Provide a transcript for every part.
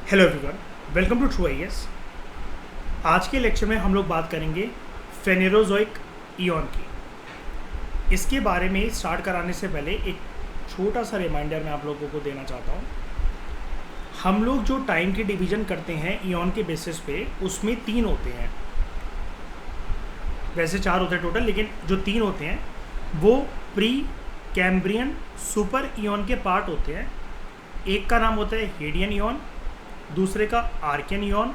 Hello everyone, welcome to true IAS. आज के lecture में हम लोग बात करेंगे फेनेरोजोइक इयॉन की। इसके बारे में स्टार्ट कराने से पहले एक छोटा सा रिमाइंडर मैं आप लोगों को देना चाहता हूँ। हम लोग जो टाइम की डिवीज़न करते हैं इयॉन के बेसिस पे, उसमें 3 होते हैं। वैसे 4 होते हैं टोटल, लेकिन जो 3 होते हैं वो प्री कैम्ब्रियन सुपर इयॉन के पार्ट होते हैं। एक का नाम होता है हेडियन इयॉन, दूसरे का आर्कियन इयॉन,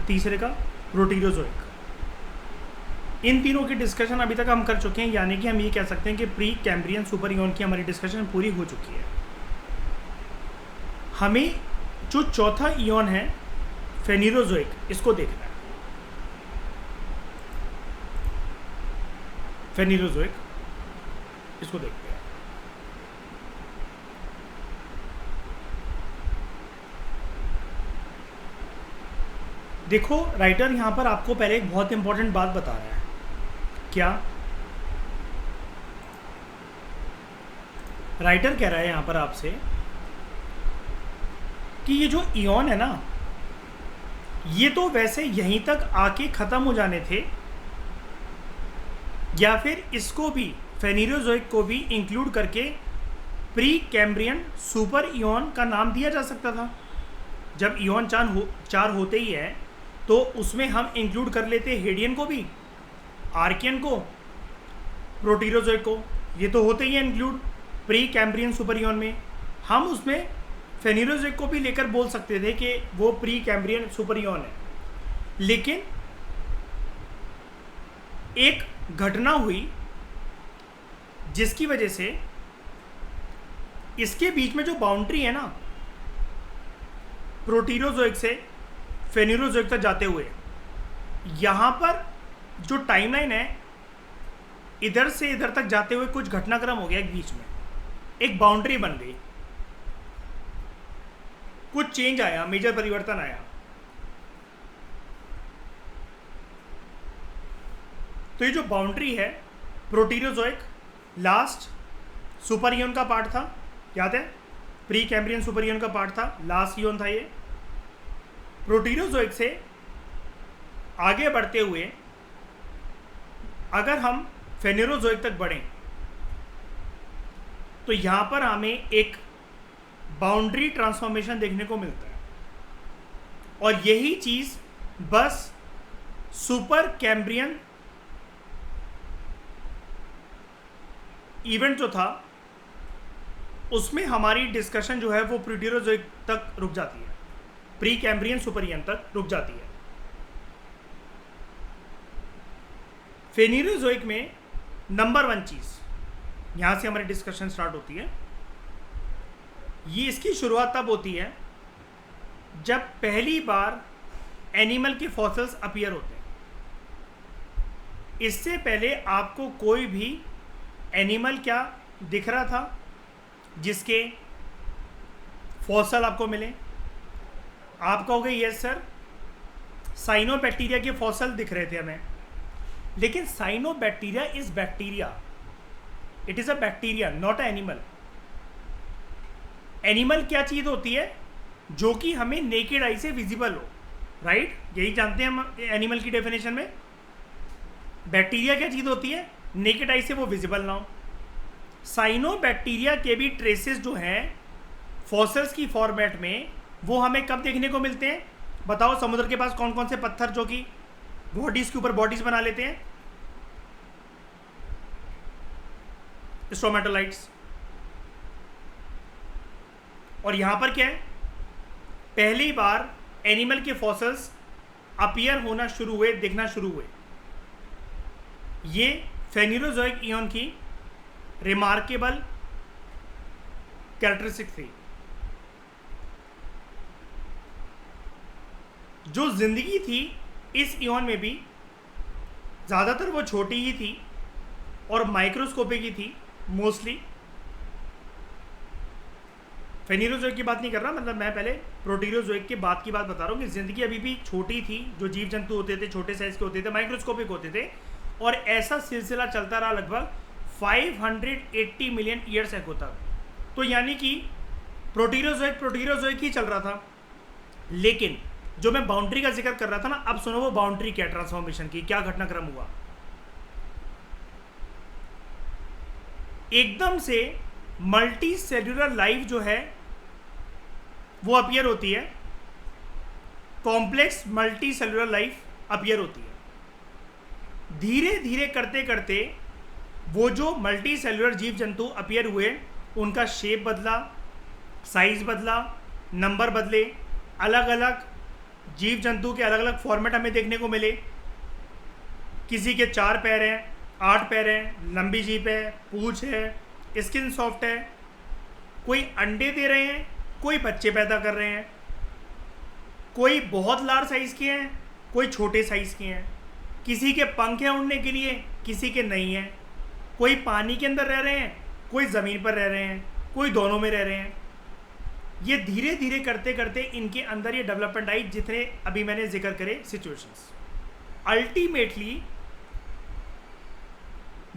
तीसरे का प्रोटीरोजोइक। इन तीनों की डिस्कशन अभी तक हम कर चुके हैं, यानी कि हम ये कह सकते हैं कि प्री कैम्ब्रियन सुपर इयॉन की हमारी डिस्कशन पूरी हो चुकी है। हमें जो चौथा इयॉन है फेनेरोजोइक, इसको देखना है। फेनेरोजोइक, इसको देखते हैं। देखो, राइटर यहाँ पर आपको पहले एक बहुत इंपॉर्टेंट बात बता रहा है। क्या राइटर कह रहा है यहाँ पर आपसे कि ये जो इयॉन है ना, ये तो वैसे यहीं तक आके ख़त्म हो जाने थे, या फिर इसको भी फेनेरोजोइक को भी इंक्लूड करके प्री कैम्ब्रियन सुपर इयॉन का नाम दिया जा सकता था। जब इयॉन चार होते ही है तो उसमें हम इंक्लूड कर लेते हेडियन को भी, आर्कियन को, प्रोटीरोजोइक को। ये तो होते ही है include pre Cambrian super ion में। हम उसमें फेनेरोजोइक को भी लेकर बोल सकते थे कि वो प्री कैम्ब्रियन सुपर इयॉन है। लेकिन एक घटना हुई जिसकी वजह से इसके बीच में जो बाउंड्री है ना, प्रोटीरोजोइक से फेनेरोजोइक तक जाते हुए, यहाँ पर जो टाइमलाइन है, इधर से इधर तक जाते हुए कुछ घटनाक्रम हो गया। एक बीच में एक बाउंड्री बन गई, कुछ चेंज आया, मेजर परिवर्तन आया। तो ये जो बाउंड्री है, प्रोटीरोजोइक लास्ट सुपर इयॉन का पार्ट था, याद है? प्री कैम्ब्रियन सुपर इयॉन का पार्ट था, लास्ट इयॉन था ये। प्रोटीरोजोइक से आगे बढ़ते हुए अगर हम फेनेरोजोइक तक बढ़ें तो यहां पर हमें एक बाउंड्री ट्रांसफॉर्मेशन देखने को मिलता है। और यही चीज बस सुपर कैम्ब्रियन इवेंट जो था उसमें हमारी डिस्कशन जो है वो प्रोटीरोजोइक तक रुक जाती है, प्री कैम्ब्रियन सुपर इयॉन तक रुक जाती है। फेनेरोजोइक में नंबर 1 चीज, यहां से हमारी डिस्कशन स्टार्ट होती है। ये इसकी शुरुआत तब होती है जब पहली बार एनिमल के फॉसिल्स अपीयर होते हैं। इससे पहले आपको कोई भी एनिमल क्या दिख रहा था जिसके फॉसिल आपको मिले? आप कहोगे यस सर, साइनोबैक्टीरिया के फॉसिल दिख रहे थे हमें। लेकिन cyanobacteria is bacteria, it is a bacteria, not a animal. Animal क्या चीज होती है? जो कि हमें नेकेड आई से विजिबल हो, राइट? यही जानते हैं हम एनिमल की डेफिनेशन में। बैक्टीरिया क्या चीज होती है? नेकेड आई से वो विजिबल ना हो। साइनोबैक्टीरिया के भी ट्रेसेस जो हैं फॉसिल्स की फॉर्मेट में, वो हमें कब देखने को मिलते हैं? बताओ, समुद्र के पास कौन कौन से पत्थर जो कि बॉडीज के ऊपर बॉडीज बना लेते हैं? स्ट्रोमेटोलाइट्स। और यहां पर क्या है? पहली बार एनिमल के फॉसिल्स अपीयर होना शुरू हुए, दिखना शुरू हुए। ये फेनेरोजोइक इयॉन की रिमार्केबल कैरेक्टरिस्टिक थी। जो जिंदगी थी इस इयॉन में भी ज़्यादातर वो छोटी ही थी और माइक्रोस्कोपिक ही थी मोस्टली। फेनेरोजोइक की बात नहीं कर रहा, मतलब मैं पहले प्रोटीरोजोइक की बात बता रहा हूँ कि ज़िंदगी अभी भी छोटी थी। जो जीव जंतु होते थे छोटे साइज के होते थे, माइक्रोस्कोपिक होते थे, और ऐसा सिलसिला चलता रहा लगभग 580 मिलियन ईयर्स एगो तक। तो यानी कि प्रोटीरोजोइक ही चल रहा था। लेकिन जो मैं बाउंड्री का जिक्र कर रहा था ना, अब सुनो वो बाउंड्री क्या ट्रांसफॉर्मेशन की, क्या घटनाक्रम हुआ। एकदम से मल्टी सेल्यूलर लाइफ जो है वो अपीयर होती है, complex multi cellular life appear होती है। धीरे धीरे करते करते वो जो मल्टी सेल्यूलर जीव जंतु अपीयर हुए, उनका शेप बदला, साइज बदला, नंबर बदले, अलग अलग जीव जंतु के अलग अलग फॉर्मेट हमें देखने को मिले। किसी के 4 पैर हैं, 8 पैर हैं, लंबी जीभ है, पूंछ है, स्किन सॉफ्ट है। कोई अंडे दे रहे हैं, कोई बच्चे पैदा कर रहे हैं, कोई बहुत लार्ज साइज के हैं, कोई छोटे साइज के हैं। किसी के पंख हैं उड़ने के लिए, किसी के नहीं हैं। कोई पानी के अंदर रह रहे हैं, कोई ज़मीन पर रह रहे हैं, कोई दोनों में रह रहे हैं। ये धीरे धीरे करते करते इनके अंदर ये डेवलपमेंट आई, जितने अभी मैंने जिक्र करे situations. Ultimately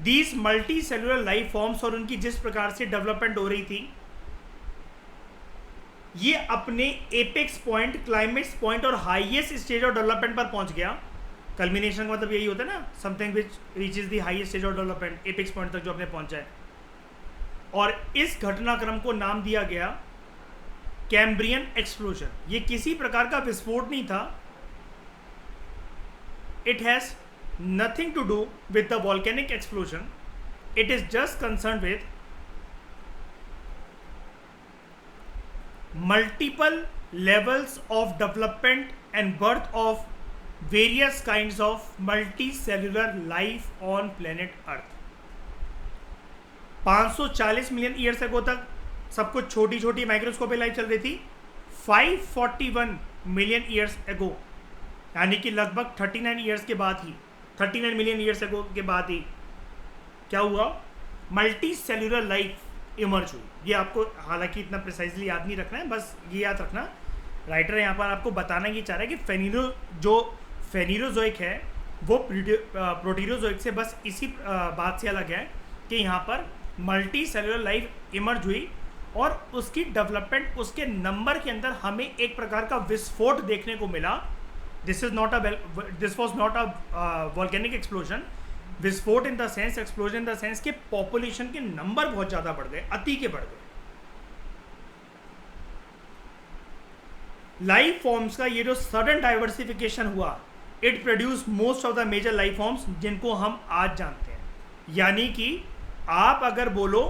these multi cellular life forms और उनकी जिस प्रकार से डेवलपमेंट हो रही थी, ये अपने एपेक्स पॉइंट, क्लाइमेक्स पॉइंट और हाईएस्ट स्टेज ऑफ डेवलपमेंट पर पहुंच गया। कल्मिनेशन का मतलब यही होता है ना, something which reaches the highest stage of development, apex point तक जो अपने पहुंचा है। और इस घटनाक्रम को नाम दिया गया कैम्ब्रियन एक्सप्लोजन। ये किसी प्रकार का विस्फोट नहीं था। It has nothing to do with the volcanic explosion. It is just concerned with multiple levels of development and birth of various kinds of multicellular life on planet Earth. 540 million years ago तक सब कुछ छोटी छोटी microscopic life चल रही थी। 541 million years ago, यानी कि लगभग 39 ईयर्स के बाद ही, 39 मिलियन ईयर्स अगो के बाद ही क्या हुआ, मल्टी सेल्यूलर लाइफ इमर्ज हुई। ये आपको हालांकि इतना प्रिसाइजली याद नहीं रखना है, बस ये याद रखना राइटर यहाँ पर आपको बताना ये चाह रहा है कि फेनिरोजोइक है वो प्रोटीरोजोइक से बस इसी बात से अलग है कि यहाँ पर मल्टी सेल्यूलर लाइफ इमर्ज हुई और उसकी डेवलपमेंट, उसके नंबर के अंदर हमें एक प्रकार का विस्फोट देखने को मिला। This was not a volcanic explosion. विस्फोट in the sense, explosion in the sense के पॉपुलेशन के नंबर बहुत ज़्यादा बढ़ गए, अति के बढ़ गए। लाइफ फॉर्म्स का ये जो सडन डाइवर्सिफिकेशन हुआ, it produce most of the major life forms जिनको हम आज जानते हैं। यानी कि आप अगर बोलो,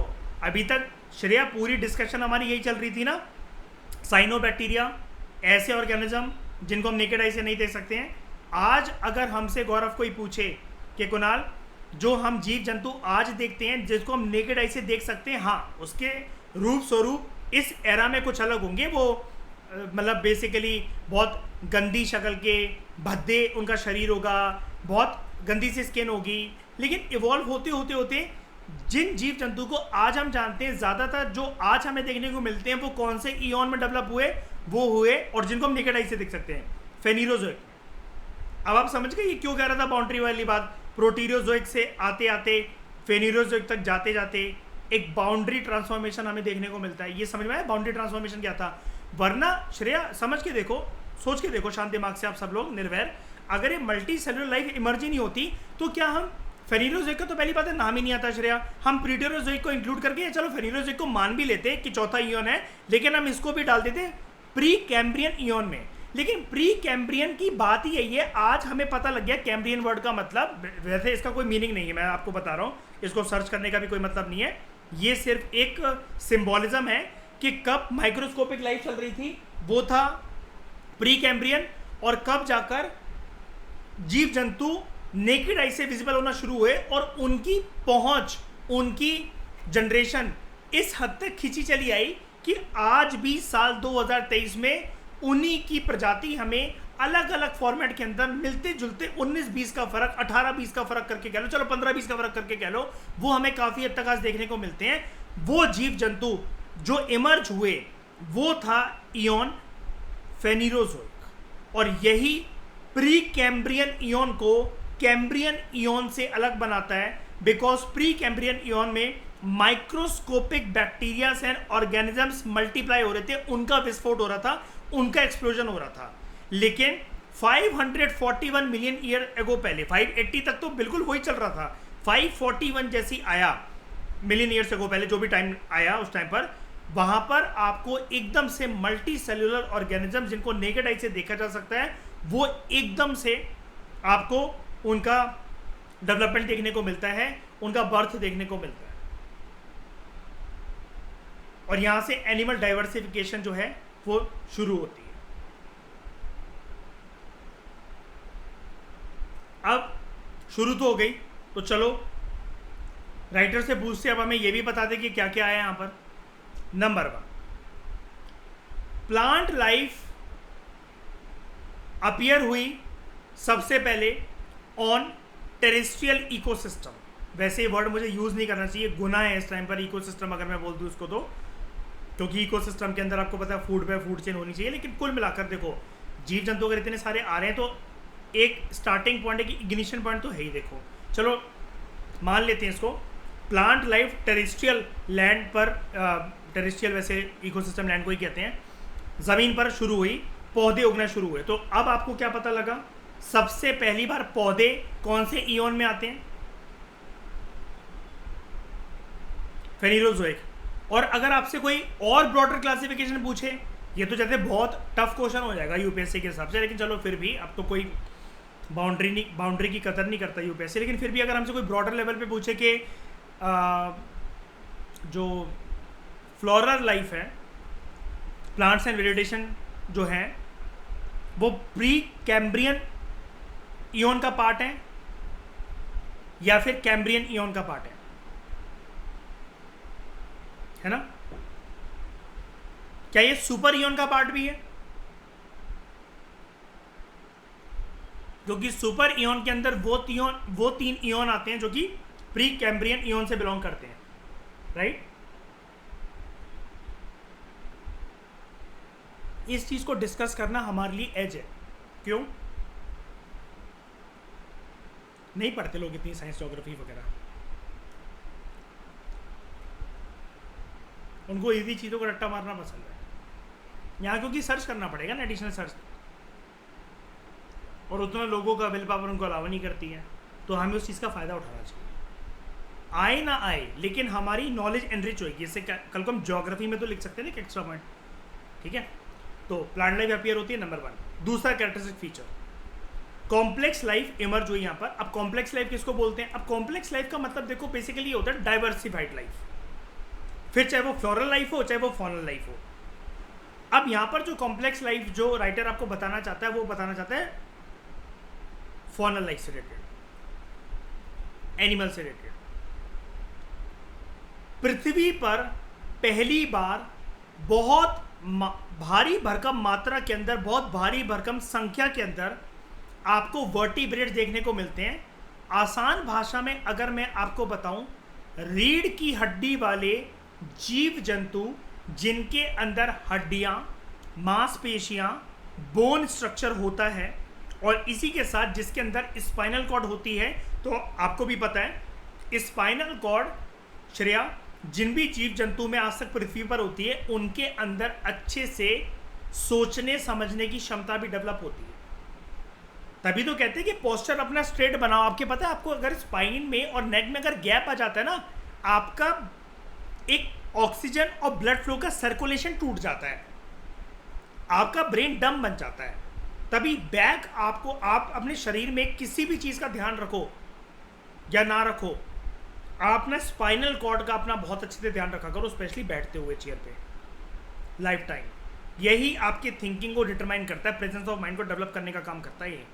अभी तक श्रेया पूरी डिस्कशन हमारी यही चल रही थी ना, साइनोबैक्टीरिया, ऐसे ऑर्गेनिज्म जिनको हम नेकेड आई से नहीं देख सकते हैं। आज अगर हमसे गौरव कोई पूछे कि कुणाल, जो हम जीव जंतु आज देखते हैं जिसको हम नेकेड आई से देख सकते हैं, हाँ उसके रूप स्वरूप इस एरा में कुछ अलग होंगे। वो मतलब बेसिकली बहुत गंदी शक्ल के, भद्दे उनका शरीर होगा, बहुत गंदी सी स्किन होगी, लेकिन इवॉल्व होते होते होते जिन जीव जंतु को आज हम जानते हैं, ज़्यादातर जो आज हमें देखने को मिलते हैं वो कौन से ईयन में डेवलप हुए, वो हुए और जिनको हम नेकेड आई से देख सकते हैं, फेनिरोजोइक। अब आप समझ गए ये क्यों कह रहा था बाउंड्री वाली बात। प्रोटीरोजोइक से आते आते फेनिरोजोइक तक जाते जाते एक बाउंड्री ट्रांसफॉर्मेशन हमें देखने को मिलता है। ये समझ में आया बाउंड्री ट्रांसफॉर्मेशन क्या था। वरना श्रेया समझ के देखो, सोच के देखो शांत दिमाग से आप सब लोग निर्वैर, अगर ये मल्टी सेलुलर लाइफ इमर्ज ही नहीं होती तो क्या हम फेनिरोजोइक का तो पहली बात है नाम ही नहीं आता श्रेया, हम प्रीटेरोजोइक को इंक्लूड करके चलो फेनिरोजोइक को मान भी लेते कि चौथा ईयन है, लेकिन हम इसको भी डाल देते प्री कैम्ब्रियन ईयन में। लेकिन प्री कैम्ब्रियन की बात ही यही है, आज हमें पता लग गया कैम्ब्रियन वर्ड का मतलब, वैसे इसका कोई मीनिंग नहीं है, मैं आपको बता रहा हूँ, इसको सर्च करने का भी कोई मतलब नहीं है। ये सिर्फ एक सिंबॉलिज्म है कि कब माइक्रोस्कोपिक लाइफ चल रही थी वो था प्री कैम्ब्रियन, और कब जाकर जीव जंतु नेकेड आई से विजिबल होना शुरू हुए और उनकी पहुंच, उनकी जनरेशन इस हद तक खींची चली आई कि आज भी साल 2023 में उन्हीं की प्रजाति हमें अलग अलग फॉर्मेट के अंदर मिलते जुलते 19-20 का फर्क, 18-20 का फर्क करके कह लो, चलो 15-20 का फर्क करके कह लो, वो हमें काफ़ी हद तक आज देखने को मिलते हैं। वो जीव जंतु जो इमर्ज हुए वो था ईयन फेनिरोजोइक, और यही प्री कैम्ब्रियन ईयन को कैम्ब्रियन ईयन से अलग बनाता है, बिकॉज प्री कैम्ब्रियन ईयन में microscopic bacterias and organisms multiply हो रहे थे, उनका विस्फोट हो रहा था, उनका एक्सप्लोजन हो रहा था। लेकिन 541 मिलियन ईयर एगो पहले, 580 तक तो बिल्कुल वही चल रहा था, 541 जैसी आया मिलियन ईयर्स एगो पहले, जो भी टाइम आया उस टाइम पर, वहां पर आपको एकदम से मल्टी सेल्यूलर ऑर्गेनिज्म जिनको नेकेड आई से देखा जा सकता है, वो एकदम से आपको उनका डेवलपमेंट देखने को मिलता है, उनका बर्थ देखने को मिलता है। और यहां से एनिमल डाइवर्सिफिकेशन जो है वो शुरू होती है। अब शुरू तो हो गई, तो चलो राइटर से पूछते, अब हमें यह भी बता दें कि क्या क्या आया यहां पर। नंबर 1, प्लांट लाइफ अपीयर हुई सबसे पहले ऑन टेरेस्ट्रियल इकोसिस्टम। वैसे ये वर्ड मुझे यूज नहीं करना चाहिए, गुनाह है इस टाइम पर इकोसिस्टम अगर मैं बोल दूं उसको, तो क्योंकि इकोसिस्टम के अंदर आपको पता है फूड पे फूड चेन होनी चाहिए। लेकिन कुल मिलाकर देखो, जीव जंतु अगर इतने सारे आ रहे हैं तो एक स्टार्टिंग पॉइंट, एक इग्निशन पॉइंट तो है ही। देखो चलो मान लेते हैं इसको, प्लांट लाइफ टेरेस्ट्रियल लैंड पर, टेरेस्ट्रियल वैसे इकोसिस्टम लैंड को ही कहते हैं, ज़मीन पर शुरू हुई, पौधे उगना शुरू हुए। तो अब आपको क्या पता लगा, सबसे पहली बार पौधे कौन से इयोन में आते हैं? फेनिरोजोइक। और अगर आपसे कोई और ब्रॉडर क्लासिफिकेशन पूछे, ये तो जैसे बहुत टफ क्वेश्चन हो जाएगा यूपीएससी के हिसाब से, लेकिन चलो फिर भी, अब तो कोई बाउंड्री की कदर नहीं करता यूपीएससी, लेकिन फिर भी अगर हमसे कोई ब्रॉडर लेवल पे पूछे कि जो फ्लोरल लाइफ है, प्लांट्स एंड वेजिटेशन जो है, वो प्री कैम्ब्रियन इयोन का पार्ट है या फिर कैम्ब्रियन इयोन का पार्ट है ना? क्या ये सुपर इयोन का पार्ट भी है? क्योंकि सुपर इयोन के अंदर वो तीन इयोन आते हैं जो कि प्री कैम्ब्रियन इयोन से बिलोंग करते हैं, राइट? इस चीज को डिस्कस करना हमारे लिए एज है। क्यों नहीं पढ़ते लोग इतनी साइंस ज्योग्राफी वगैरह? उनको इजी चीज़ों को रट्टा मारना पसंद है। यहाँ क्योंकि सर्च करना पड़ेगा ना, एडिशनल सर्च, और उतना लोगों का विल पावर उनको अलाव नहीं करती है, तो हमें उस चीज़ का फ़ायदा उठाना चाहिए। आए ना आए, लेकिन हमारी नॉलेज एनरिच होगी। इससे कल को हम ज्योग्राफी में तो लिख सकते हैं ना एक एक्स्ट्रा पॉइंट, ठीक है? तो प्लांट लाइफ अपीयर होती है, नंबर 1। दूसरा characteristic feature, complex life emerge हुई यहाँ पर। अब कॉम्प्लेक्स लाइफ किसको बोलते हैं? अब कॉम्प्लेक्स लाइफ का मतलब देखो बेसिकली ये होता है डाइवर्सिफाइड लाइफ, फिर चाहे वो फ्लोरल लाइफ हो चाहे वो फॉनल लाइफ हो। अब यहाँ पर जो कॉम्प्लेक्स लाइफ जो राइटर आपको बताना चाहता है, वो बताना चाहता है फॉनल लाइफ से रिलेटेड, एनिमल से रिलेटेड। पृथ्वी पर पहली बार बहुत भारी भरकम मात्रा के अंदर, बहुत भारी भरकम संख्या के अंदर आपको वर्टिब्रेट देखने को मिलते हैं। आसान भाषा में अगर मैं आपको बताऊं, रीढ़ की हड्डी वाले जीव जंतु जिनके अंदर हड्डियां, मांसपेशियां, बोन स्ट्रक्चर होता है, और इसी के साथ जिसके अंदर स्पाइनल कॉर्ड होती है। तो आपको भी पता है स्पाइनल कॉर्ड, श्रेया, जिन भी जीव जंतु में आज तक पृथ्वी पर होती है, उनके अंदर अच्छे से सोचने समझने की क्षमता भी डेवलप होती है। तभी तो कहते हैं कि पोस्चर अपना स्ट्रेट बनाओ। आपके पता है, आपको अगर स्पाइन में और नेक में अगर गैप आ जाता है ना, आपका एक ऑक्सीजन और ब्लड फ्लो का सर्कुलेशन टूट जाता है, आपका ब्रेन डम बन जाता है। तभी बैक आपको, आप अपने शरीर में किसी भी चीज़ का ध्यान रखो या ना रखो, आप ना स्पाइनल कॉर्ड का अपना बहुत अच्छे से ध्यान रखा करो, स्पेशली बैठते हुए चेयर पे लाइफ टाइम। यही आपकी थिंकिंग को डिटरमाइन करता है, प्रेजेंस ऑफ माइंड को डेवलप करने का काम करता है ये,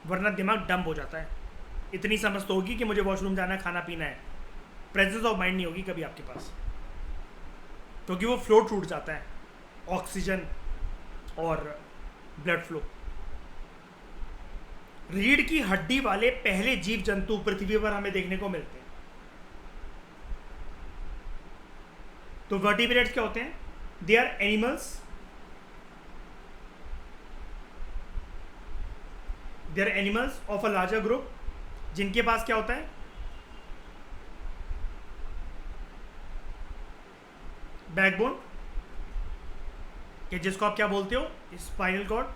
वरना दिमाग डंप हो जाता है। इतनी समझ तो होगी कि मुझे वॉशरूम जाना है, खाना पीना है, प्रेजेंस ऑफ माइंड नहीं होगी कभी आपके पास, क्योंकि वो फ्लो टूट जाता है, ऑक्सीजन और ब्लड फ्लो। रीढ़ की हड्डी वाले पहले जीव जंतु पृथ्वी पर हमें देखने को मिलते हैं। तो वर्टिब्रेट्स क्या होते हैं? They are animals, they are animals of a larger group, जिनके पास क्या होता है? बैकबोन, कि जिसको आप क्या बोलते हो, स्पाइनल कॉर्ड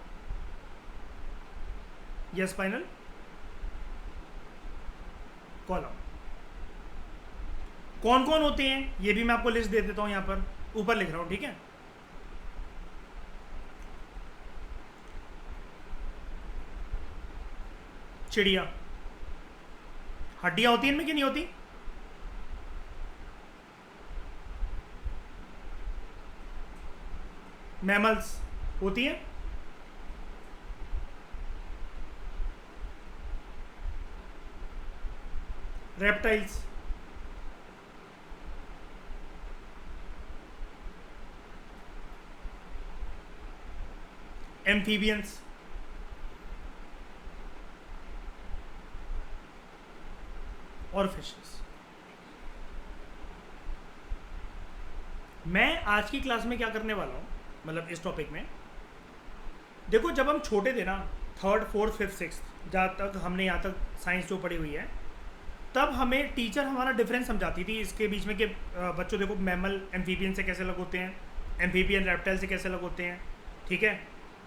या स्पाइनल कॉलम। कौन कौन होते हैं ये भी मैं आपको लिस्ट दे देता हूं, यहां पर ऊपर लिख रहा हूं, ठीक है। चिड़िया, हड्डियां होती हैं इनमें कि नहीं होती? मैमल्स होती हैं। रेप्टाइल्स, एम्फीबियंस, और फिशेस। मैं आज की क्लास में क्या करने वाला हूँ, मतलब इस टॉपिक में, देखो जब हम छोटे थे ना, थर्ड फोर्थ फिफ्थ सिक्स, जहाँ तक हमने यहाँ तक साइंस जो पढ़ी हुई है, तब हमें टीचर हमारा डिफरेंस समझाती थी इसके बीच में कि बच्चों देखो मैमल एम्फीबियन से कैसे अलग होते हैं, एम्फीबियन रेप्टाइल से कैसे अलग होते हैं, ठीक है।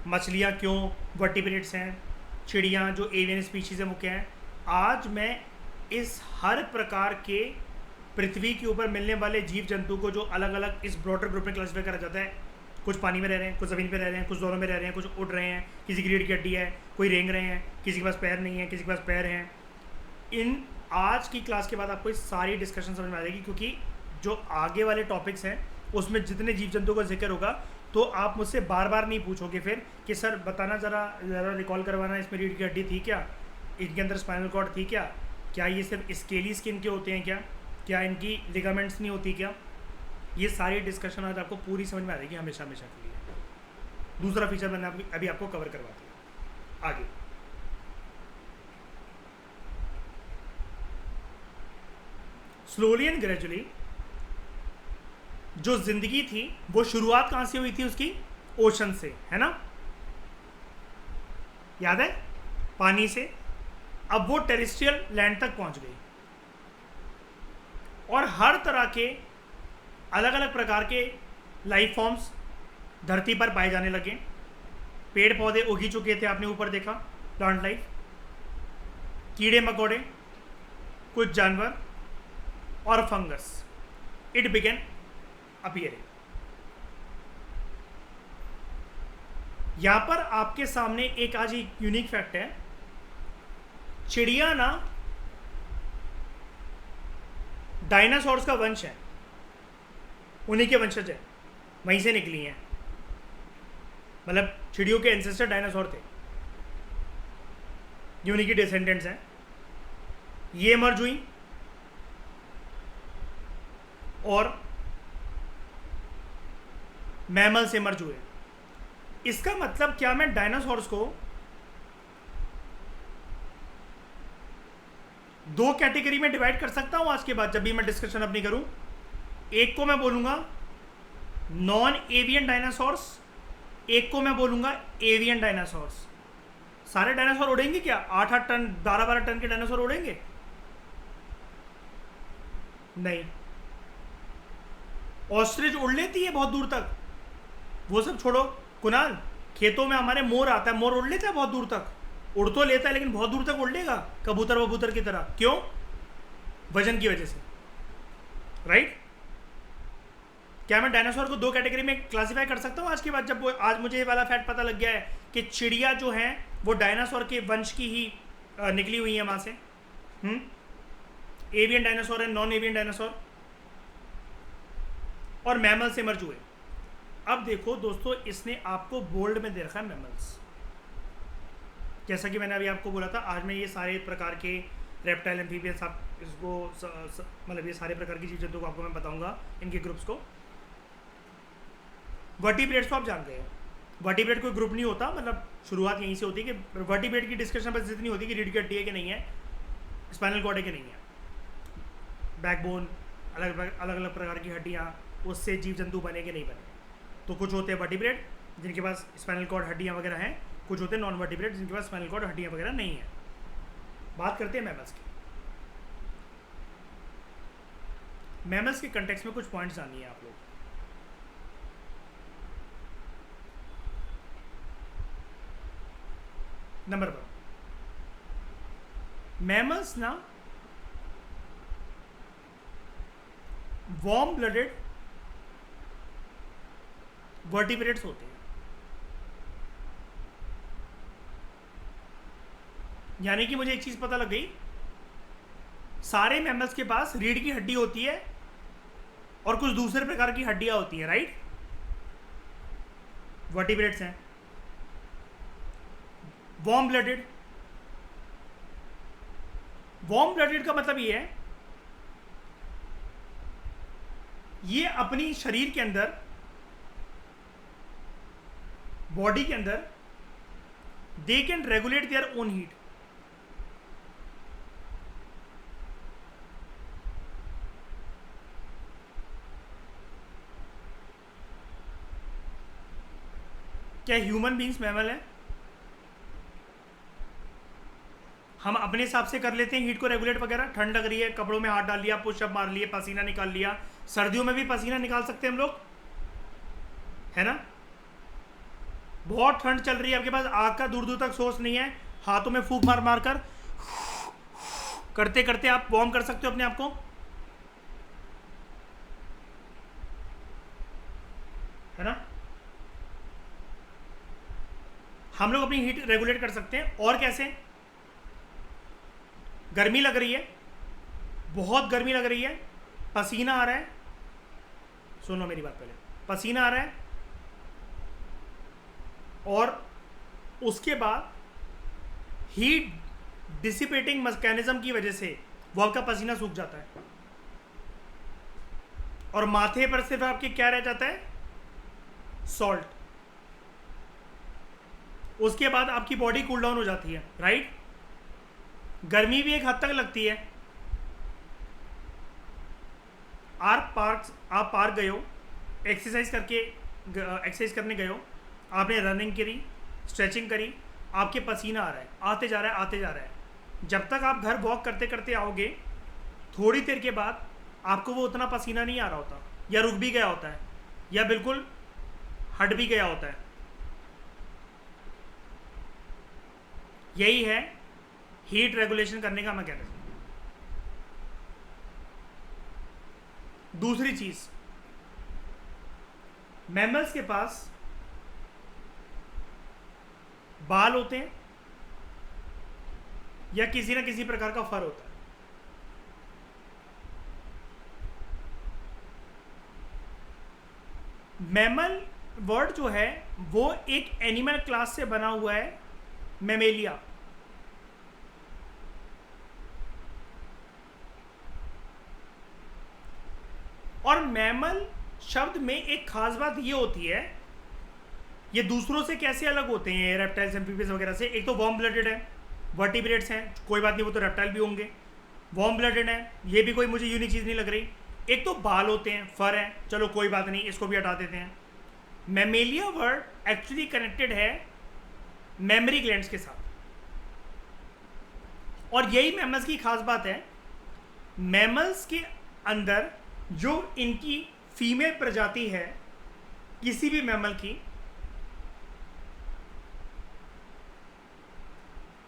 मछलियाँ क्यों वर्टिब्रेट्स हैं, चिड़ियाँ जो एवियन स्पीशीज़ हैं वो क्या हैं। आज मैं इस हर प्रकार के पृथ्वी के ऊपर मिलने वाले जीव जंतु को जो अलग अलग इस ब्रॉडर ग्रुप में क्लासिफाई करा जाता है, कुछ पानी में रह रहे हैं, कुछ ज़मीन पे रह रहे हैं, कुछ दोनों में रह रहे हैं, कुछ उड़ रहे हैं, किसी की रीढ़ की हड्डी है, कोई रेंग रहे हैं, किसी के पास पैर नहीं है, किसी के पास पैर हैं। इन आज की क्लास के बाद आपको ये सारी डिस्कशन समझ में आ जाएगी, क्योंकि जो आगे वाले टॉपिक्स हैं उसमें जितने जीव जंतु का जिक्र होगा तो आप मुझसे बार बार नहीं पूछोगे फिर कि सर बताना, ज़रा रिकॉल करवाना, इसमें रीढ़ की हड्डी थी क्या, इनके अंदर स्पाइनल कॉर्ड थी क्या ये सिर्फ स्केली स्किन के होते हैं क्या इनकी लिगामेंट्स नहीं होती क्या। ये सारी डिस्कशन आज आपको पूरी समझ में आ जाएगी हमेशा हमेशा के लिए। दूसरा फीचर मैंने अभी आपको कवर करवा दिया। आगे स्लोली एंड ग्रेजुअली जो जिंदगी थी वो शुरुआत कहां से हुई थी उसकी, ओशन से, है ना, याद है, पानी से। अब वो टेरेस्ट्रियल लैंड तक पहुंच गई और हर तरह के अलग अलग प्रकार के लाइफ फॉर्म्स धरती पर पाए जाने लगे। पेड़ पौधे उग ही चुके थे, आपने ऊपर देखा, प्लांट लाइफ, कीड़े मकोड़े, कुछ जानवर और फंगस, इट बिगेन अपीयरिंग। यहां पर आपके सामने एक आज एक यूनिक फैक्ट है, चिड़िया ना डायनासोर्स का वंश है, उन्हीं के वंशज है, वहीं से निकली हैं, मतलब चिड़ियों के एंसेस्टर डायनासोर थे, ये उन्हीं की डिसेंडेंट्स हैं। ये मर्ज हुई और मैमल से मर्ज हुए। इसका मतलब क्या, मैं डायनासोर्स को दो कैटेगरी में डिवाइड कर सकता हूं आज के बाद जब भी मैं डिस्कशन अपनी करूं। एक को मैं बोलूंगा नॉन एवियन डायनासोर्स, एक को मैं बोलूंगा एवियन डायनासोर्स। सारे डायनासोर उड़ेंगे क्या, 8-8 टन 12-12 टन के डायनासोर उड़ेंगे? नहीं। ऑस्ट्रिच उड़ लेती है बहुत दूर तक, वो सब छोड़ो कुणाल, खेतों में हमारे मोर आता है, मोर उड़ लेता है बहुत दूर तक, उड़ तो लेता है लेकिन बहुत दूर तक उड़ लेगा कबूतर वबूतर की तरह। क्यों? वजन की वजह से, राइट। क्या मैं डायनासोर को दो कैटेगरी में क्लासिफाई कर सकता हूँ आज के बाद, जब वो आज मुझे ये वाला फैक्ट पता लग गया है कि चिड़िया जो है वो डायनासोर के वंश की ही निकली हुई है वहां से। एवियन डायनासोर है, नॉन एवियन डायनासोर, और मैमल से मर्ज हुए। अब देखो दोस्तों, इसने आपको बोल्ड में दे रखा है मैमल्स, जैसा कि मैंने अभी आपको बोला था। आज मैं ये सारे प्रकार के रेप्टाइल, एम्फीबियंस, आप इसको मतलब ये सारे प्रकार की चीज़ जंतु को आपको मैं बताऊंगा, इनके ग्रुप्स को। वर्टिब्रेट्स तो आप जान गए, वर्टिब्रेट कोई ग्रुप नहीं होता, मतलब शुरुआत यहीं से होती है कि वर्टिब्रेट की डिस्कशन बस इतनी होती है कि रीढ़ की हड्डी है कि नहीं है, स्पाइनल कॉर्ड है कि नहीं है, बैकबोन, अलग अलग प्रकार की हड्डियाँ, उससे जीव जंतु बने कि नहीं बने। तो कुछ होते हैं वर्टिब्रेट जिनके पास स्पाइनल कॉर्ड हड्डियाँ वगैरह हैं, कुछ होते हैं नॉन वर्टिब्रेट जिनके पास स्पाइनल कॉर्ड हड्डियाँ वगैरह नहीं है। बात करते हैं मैमल्स की। मैमल्स के कंटेक्स्ट में कुछ पॉइंट्स जाननी है आप लोग। नंबर 1, मैमल्स ना वार्म ब्लडेड वर्टिब्रेट्स होते हैं, यानी कि मुझे एक चीज पता लग गई, सारे मैमल्स के पास रीढ़ की हड्डी होती है और कुछ दूसरे प्रकार की हड्डियां होती हैं, राइट? वर्टिब्रेट्स हैं। वार्म ब्लडेड, वार्म ब्लडेड का मतलब ये है, ये अपनी शरीर के अंदर, बॉडी के अंदर, they can regulate their own heat. क्या ह्यूमन बींग्स मैमल है? हम अपने हिसाब से कर लेते हैं हीट को रेगुलेट वगैरह, ठंड लग रही है, कपड़ों में हाथ डाल लिया, पुशअप मार लिए, पसीना निकाल लिया। सर्दियों में भी पसीना निकाल सकते हैं हम लोग, है ना? बहुत ठंड चल रही है, आपके पास आग का दूर दूर तक सोर्स नहीं है, हाथों में फूंक मार मार कर करते करते आप वार्म कर सकते हो अपने आप को, है ना? हम लोग अपनी हीट रेगुलेट कर सकते हैं। और कैसे? गर्मी लग रही है, बहुत गर्मी लग रही है, पसीना आ रहा है, सुनो मेरी बात पहले, पसीना आ रहा है, और उसके बाद हीट डिसिपेटिंग मैकेनिज्म की वजह से वो आपका पसीना सूख जाता है, और माथे पर सिर्फ आपके क्या रह जाता है? सॉल्ट। उसके बाद आपकी बॉडी कूल डाउन हो जाती है, राइट? गर्मी भी एक हद तक लगती है। आप पार्क गए हो, एक्सरसाइज करने गए हो, आपने रनिंग करी, स्ट्रेचिंग करी, आपके पसीना आ रहा है, आते जा रहा है, आते जा रहा है। जब तक आप घर वॉक करते करते आओगे, थोड़ी देर के बाद आपको वो उतना पसीना नहीं आ रहा होता, या रुक भी गया होता है, या बिल्कुल हट भी गया होता है। यही है हीट रेगुलेशन करने का मैकेनिज्म। दूसरी चीज, मैमल्स के पास बाल होते हैं या किसी ना किसी प्रकार का फर होता है। मैमल वर्ड जो है वो एक एनिमल क्लास से बना हुआ है, मैमेलिया। और मैमल शब्द में एक खास बात ये होती है, ये दूसरों से कैसे अलग होते हैं रेप्टाइल्स, एम्फीबियंस वगैरह से? एक तो वार्म ब्लडेड है, वर्टिब्रेट्स हैं, कोई बात नहीं, वो तो रेप्टाइल भी होंगे। वार्म ब्लडेड है, ये भी कोई मुझे यूनिक चीज़ नहीं लग रही। एक तो बाल होते हैं, फर है, चलो कोई बात नहीं, इसको भी हटा देते हैं। मैमेलिया वर्ड एक्चुअली कनेक्टेड है मेमोरी ग्लैंड्स के साथ, और यही मैमल्स की खास बात है। मैमल्स के अंदर जो इनकी फीमेल प्रजाति है किसी भी मैमल की,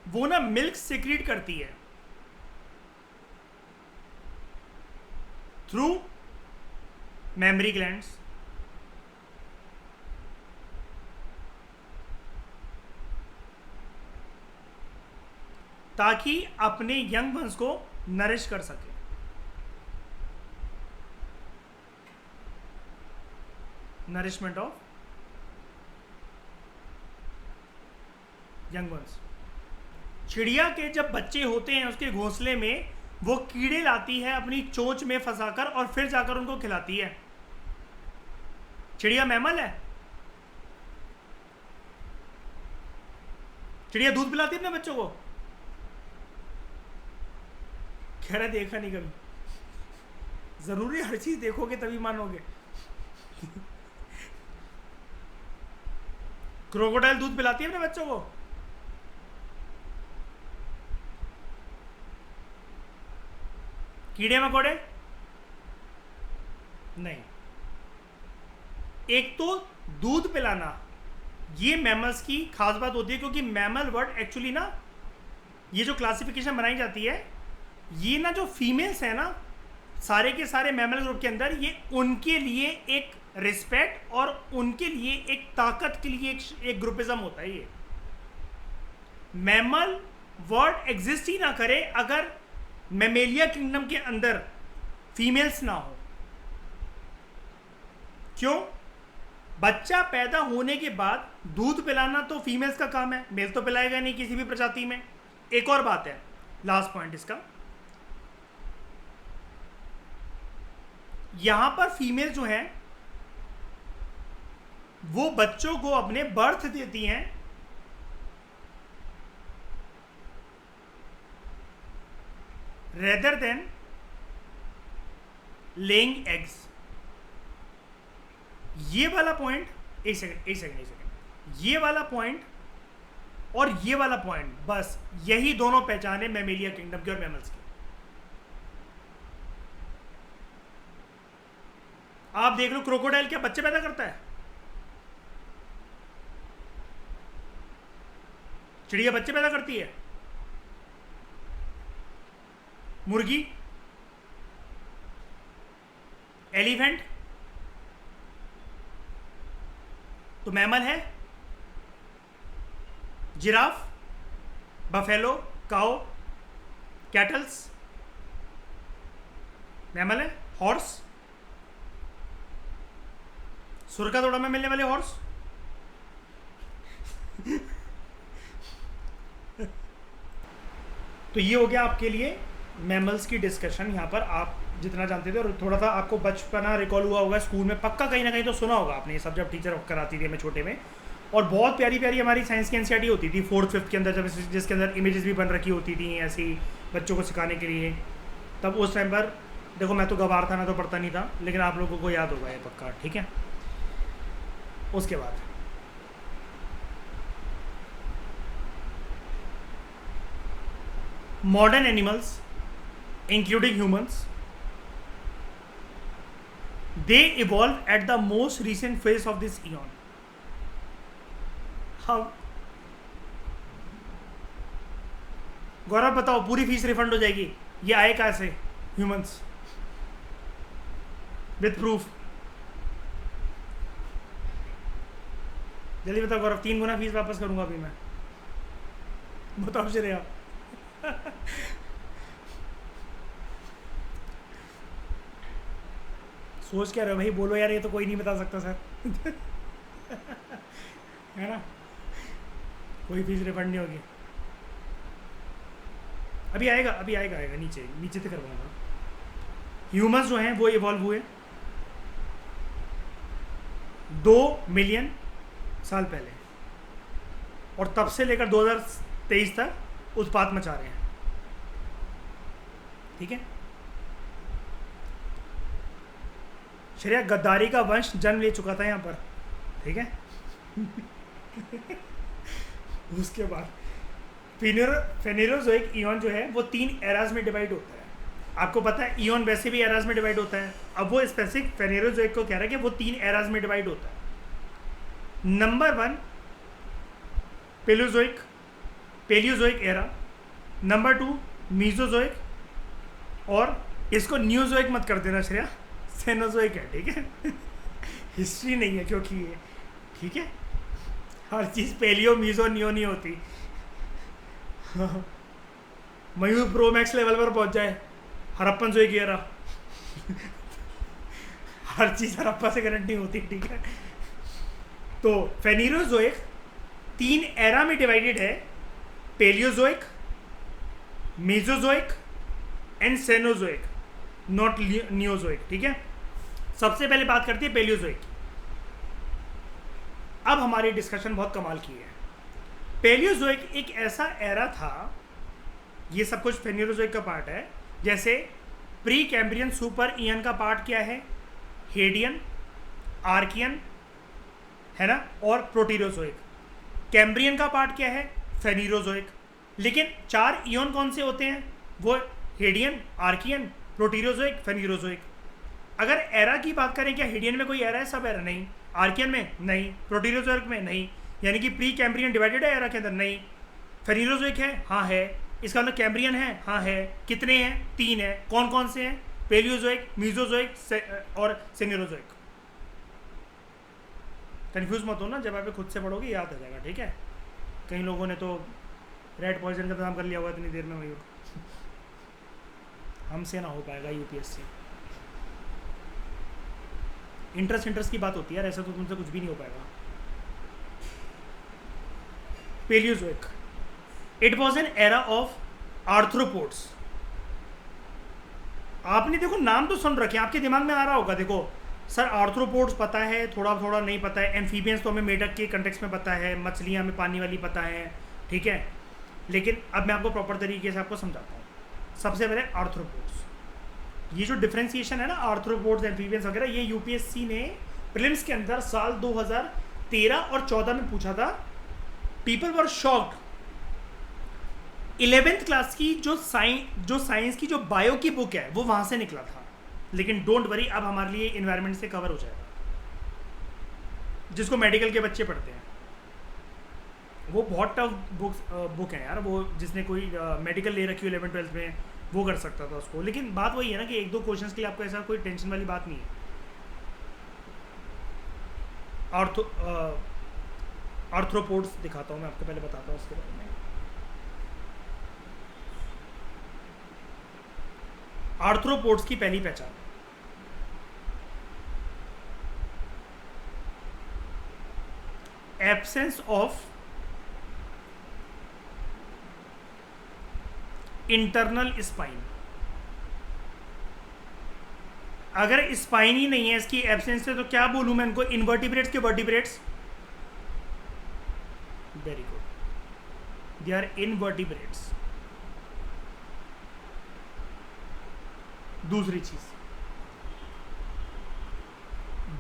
वो ना मिल्क सिक्रीट करती है थ्रू मेमोरी ग्लैंड्स, ताकि अपने यंग वंस को नरिश कर सके। Nourishment of young ones. चिड़िया के जब बच्चे होते हैं उसके घोंसले में वो कीड़े लाती है अपनी चोंच में फंसाकर, और फिर जाकर उनको खिलाती है। चिड़िया मैमल है? चिड़िया दूध पिलाती है अपने बच्चों को? कह रहा देखा नहीं कभी। जरूरी हर चीज देखोगे तभी मानोगे। क्रोकोडाइल दूध पिलाती है अपने बच्चों को? कीड़े मकोड़े? नहीं। एक तो दूध पिलाना ये मैमल्स की खास बात होती है, क्योंकि मैमल वर्ड एक्चुअली ना, ये जो क्लासिफिकेशन बनाई जाती है, ये ना जो फीमेल्स है ना सारे के सारे मैमल ग्रुप के अंदर, ये उनके लिए एक रिस्पेक्ट और उनके लिए एक ताकत के लिए एक ग्रुपिज्म होता है। ये मैमल वर्ड एग्जिस्ट ही ना करे अगर मैमेलिया किंगडम के अंदर फीमेल्स ना हो। क्यों? बच्चा पैदा होने के बाद दूध पिलाना तो फीमेल्स का काम है, मेल तो पिलाएगा नहीं किसी भी प्रजाति में। एक और बात है, लास्ट पॉइंट इसका, यहां पर फीमेल जो है वो बच्चों को अपने बर्थ देती हैं रेदर देन लेइंग एग्स। ये वाला पॉइंट, एक सेकंड, ये वाला पॉइंट और ये वाला पॉइंट, बस यही दोनों पहचान है मैमेलिया किंगडम की और मैमल्स की। आप देख लो क्रोकोडाइल क्या बच्चे पैदा करता है? चिड़िया बच्चे पैदा करती है। मुर्गी, एलिफेंट तो मैमल है। जिराफ, बफेलो, काओ, कैटल्स मैमल है। हॉर्स, सुरका तोड़ा में मिलने वाले हॉर्स तो ये हो गया आपके लिए मैमल्स की डिस्कशन। यहाँ पर आप जितना जानते थे, और थोड़ा सा आपको बचपना रिकॉल हुआ होगा, स्कूल में पक्का कहीं ना कहीं तो सुना होगा आपने ये सब, जब टीचर कराती थी हमें छोटे में। और बहुत प्यारी प्यारी हमारी साइंस की एनसीईआरटी होती थी 4th 5th के अंदर, जब जिसके अंदर इमेजेस भी बन रखी होती थी ऐसी बच्चों को सिखाने के लिए। तब उस टाइम पर देखो, मैं तो गवार था ना, तो पढ़ता नहीं था, लेकिन आप लोगों को याद होगा ये पक्का, ठीक है। उसके बाद modern animals including humans, they evolved at the most recent phase of this eon. How? गौरव बताओ, पूरी फीस रिफंड हो जाएगी, ये आए कैसे? Humans with proof. जल्दी बताओ गौरव, 3 गुना फीस वापस करूंगा अभी मैं। बताओ श्रेया। सोच क्या रहे हो भाई, बोलो यार, ये तो कोई नहीं बता सकता सर है ना, कोई फीस रिफंड नहीं होगी। अभी आएगा, अभी आएगा, आएगा नीचे नीचे से करवाऊंगा। ह्यूमंस जो हैं वो इवॉल्व हुए 2 मिलियन साल पहले, और तब से लेकर 2023 तक उत्पात मचा रहे हैं, ठीक है। श्रेया, गद्दारी का वंश जन्म ले चुका था यहाँ पर, ठीक है उसके बाद फेनेरोजोइक ईयन जो है वो 3 एराज में डिवाइड होता है। आपको पता है ईयन वैसे भी एराज में डिवाइड होता है, अब वो स्पेसिफिक फेनेरोजोइक को कह रहा है कि वो 3 एराज में डिवाइड होता है। Number 1 Paleozoic era, number 2 Mesozoic, और इसको न्यूजोइक मत कर देना श्रेया, सेनोजोइक है, ठीक है हिस्ट्री नहीं है क्योंकि ये, ठीक है, हर चीज़ पेलियो मीजो नियो नहीं होती मयूर प्रो मैक्स लेवल पर पहुंच जाए, हरप्पन जोइक एरा हर चीज़ हरप्पा से कनेक्ट नहीं होती, ठीक है। तो फेनेरोजोइक 3 एरा में डिवाइडेड है, Palaeozoic, Mesozoic and Cenozoic, not Neozoic, ठीक है। सबसे पहले बात करते हैं पेलियोजोइक। अब हमारी डिस्कशन बहुत कमाल की है। पेलियोजोइक एक ऐसा एरा था, ये सब कुछ फेनेरोजोइक का पार्ट है। जैसे प्री कैम्ब्रियन सुपर ईयन का पार्ट क्या है? हेडियन, आर्कियन, है ना, और प्रोटीरोजोइक। कैम्ब्रियन का पार्ट क्या है? फेनेरोजोइक। लेकिन 4 ईयन कौन से होते हैं? वो हेडियन, आर्कियन, प्रोटीरोजोइक, फेनेरोजोइक। अगर एरा की बात करें, क्या हेडियन में कोई एरा है? सब एरा नहीं, आर्कियन में नहीं, प्रोटीरोजोइक में नहीं, यानी कि प्री कैम्ब्रियन डिवाइडेड है एरा के अंदर? नहीं। फेनिरोजोइक है? हाँ है। इसका अंदर कैम्ब्रियन है? हाँ है। कितने हैं? 3 है। कौन कौन से हैं? पेलियोजोइक, मीजोजोइक और सेनिरोजोइक। कंफ्यूज मत हो ना, जब आप खुद से पढ़ोगे याद आ जाएगा, ठीक है? कई लोगों ने तो रेड पॉइजन का नाम कर लिया होगा इतनी देर में, वही हमसे ना हो पाएगा यूपीएससी। इंटरेस्ट की बात होती है यार, ऐसा तो तुमसे कुछ भी नहीं हो पाएगा। Paleozoic, it was an era of arthropods. आपने देखो नाम तो सुन रखे, आपके दिमाग में आ रहा होगा, देखो सर आर्थ्रोपोड्स पता है, थोड़ा थोड़ा नहीं पता है, एम्फीबियंस तो हमें मेढक के कंटेक्स्ट में पता है, मछलियाँ हमें पानी वाली पता है, ठीक है? लेकिन अब मैं आपको प्रॉपर तरीके से आपको समझाता हूँ। सबसे पहले आर्थ्रोपोड्स, ये जो डिफ्रेंसिएशन है ना आर्थ्रोपोड्स, एम्फीबियंस वगैरह, ये यूपीएससी ने प्रीलिम्स के अंदर साल 2013 और 14 में पूछा था। People were shocked. 11th class की जो साइंस की जो बायो की बुक है वो वहां से निकला था। लेकिन डोंट वरी, अब हमारे लिए इन्वायरमेंट से कवर हो जाएगा, जिसको मेडिकल के बच्चे पढ़ते हैं। वो बहुत टफ बुक है यार, वो जिसने कोई मेडिकल ले रखी हो 11th-12th में वो कर सकता था उसको। लेकिन बात वही है ना कि 1-2 क्वेश्चंस के लिए आपको ऐसा कोई टेंशन वाली बात नहीं है। आर्थ्रोपोड्स दिखाता हूँ मैं आपको, पहले बताता हूँ उसके बारे में। आर्थ्रोपोड्स की पहली पहचान, एब्सेंस ऑफ इंटरनल स्पाइन। अगर स्पाइन ही नहीं है, इसकी एब्सेंस है, तो क्या बोलूं मैं इनको? इनवर्टिब्रेट्स के vertebrates? Very good, they are invertebrates. दूसरी चीज,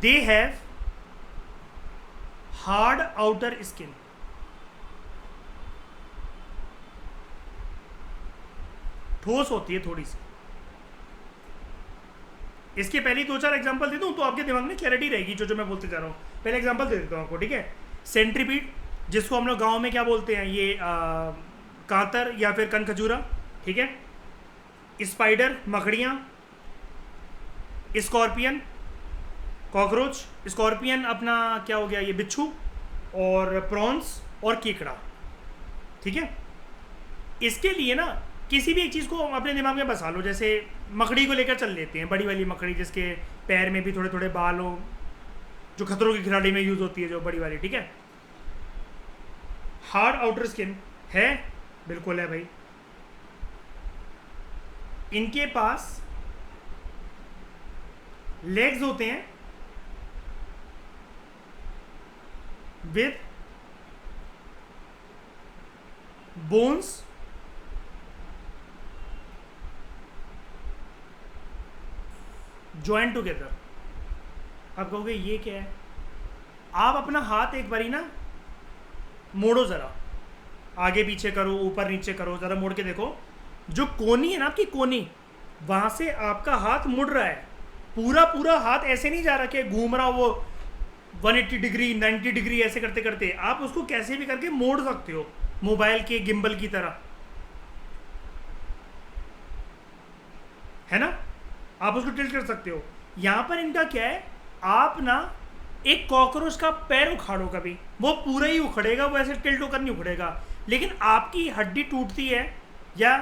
they have hard outer skin. ठोस होती है थोड़ी सी। इसके पहले 2-4 एग्जांपल दे दूं तो आपके दिमाग में क्लैरिटी रहेगी जो मैं बोलते जा रहा हूं। पहले एग्जांपल दे देता हूं आपको, ठीक है? सेंट्रीपीड, जिसको हम लोग गांव में क्या बोलते हैं, ये कांतर या फिर कनखजूरा, ठीक है? स्पाइडर, मकड़ियाँ। Scorpion, cockroach. स्कॉर्पियन अपना क्या हो गया, ये बिच्छू। और प्रॉन्स और केकड़ा, ठीक है? इसके लिए ना किसी भी एक चीज़ को अपने दिमाग में बसा लो। जैसे मकड़ी को लेकर चल लेते हैं, बड़ी वाली मकड़ी जिसके पैर में भी थोड़े थोड़े बाल हो, जो खतरों की खिलाड़ी में यूज़ होती है, जो बड़ी वाली, ठीक है? हार्ड आउटर स्किन है, बिल्कुल है भाई। इनके पास लेग्स होते हैं विद बोन्स ज्वाइन टुगेदर। आप कहोगे ये क्या है? आप अपना हाथ एक बारी ना मोड़ो, ज़रा आगे पीछे करो, ऊपर नीचे करो, ज़रा मोड़ के देखो। जो कोनी है ना आपकी कोनी, वहाँ से आपका हाथ मुड़ रहा है। पूरा पूरा हाथ ऐसे नहीं जा रहा कि घूम रहा वो 180 डिग्री 90 डिग्री ऐसे करते करते। आप उसको कैसे भी करके मोड़ सकते हो, मोबाइल के गिम्बल की तरह, है ना? आप उसको टिल्ट कर सकते हो। यहाँ पर इनका क्या है, आप ना एक कॉकरोच का पैर उखाड़ो कभी, वो पूरा ही उखड़ेगा, वो ऐसे टिल्ट होकर नहीं उखड़ेगा। लेकिन आपकी हड्डी टूटती है या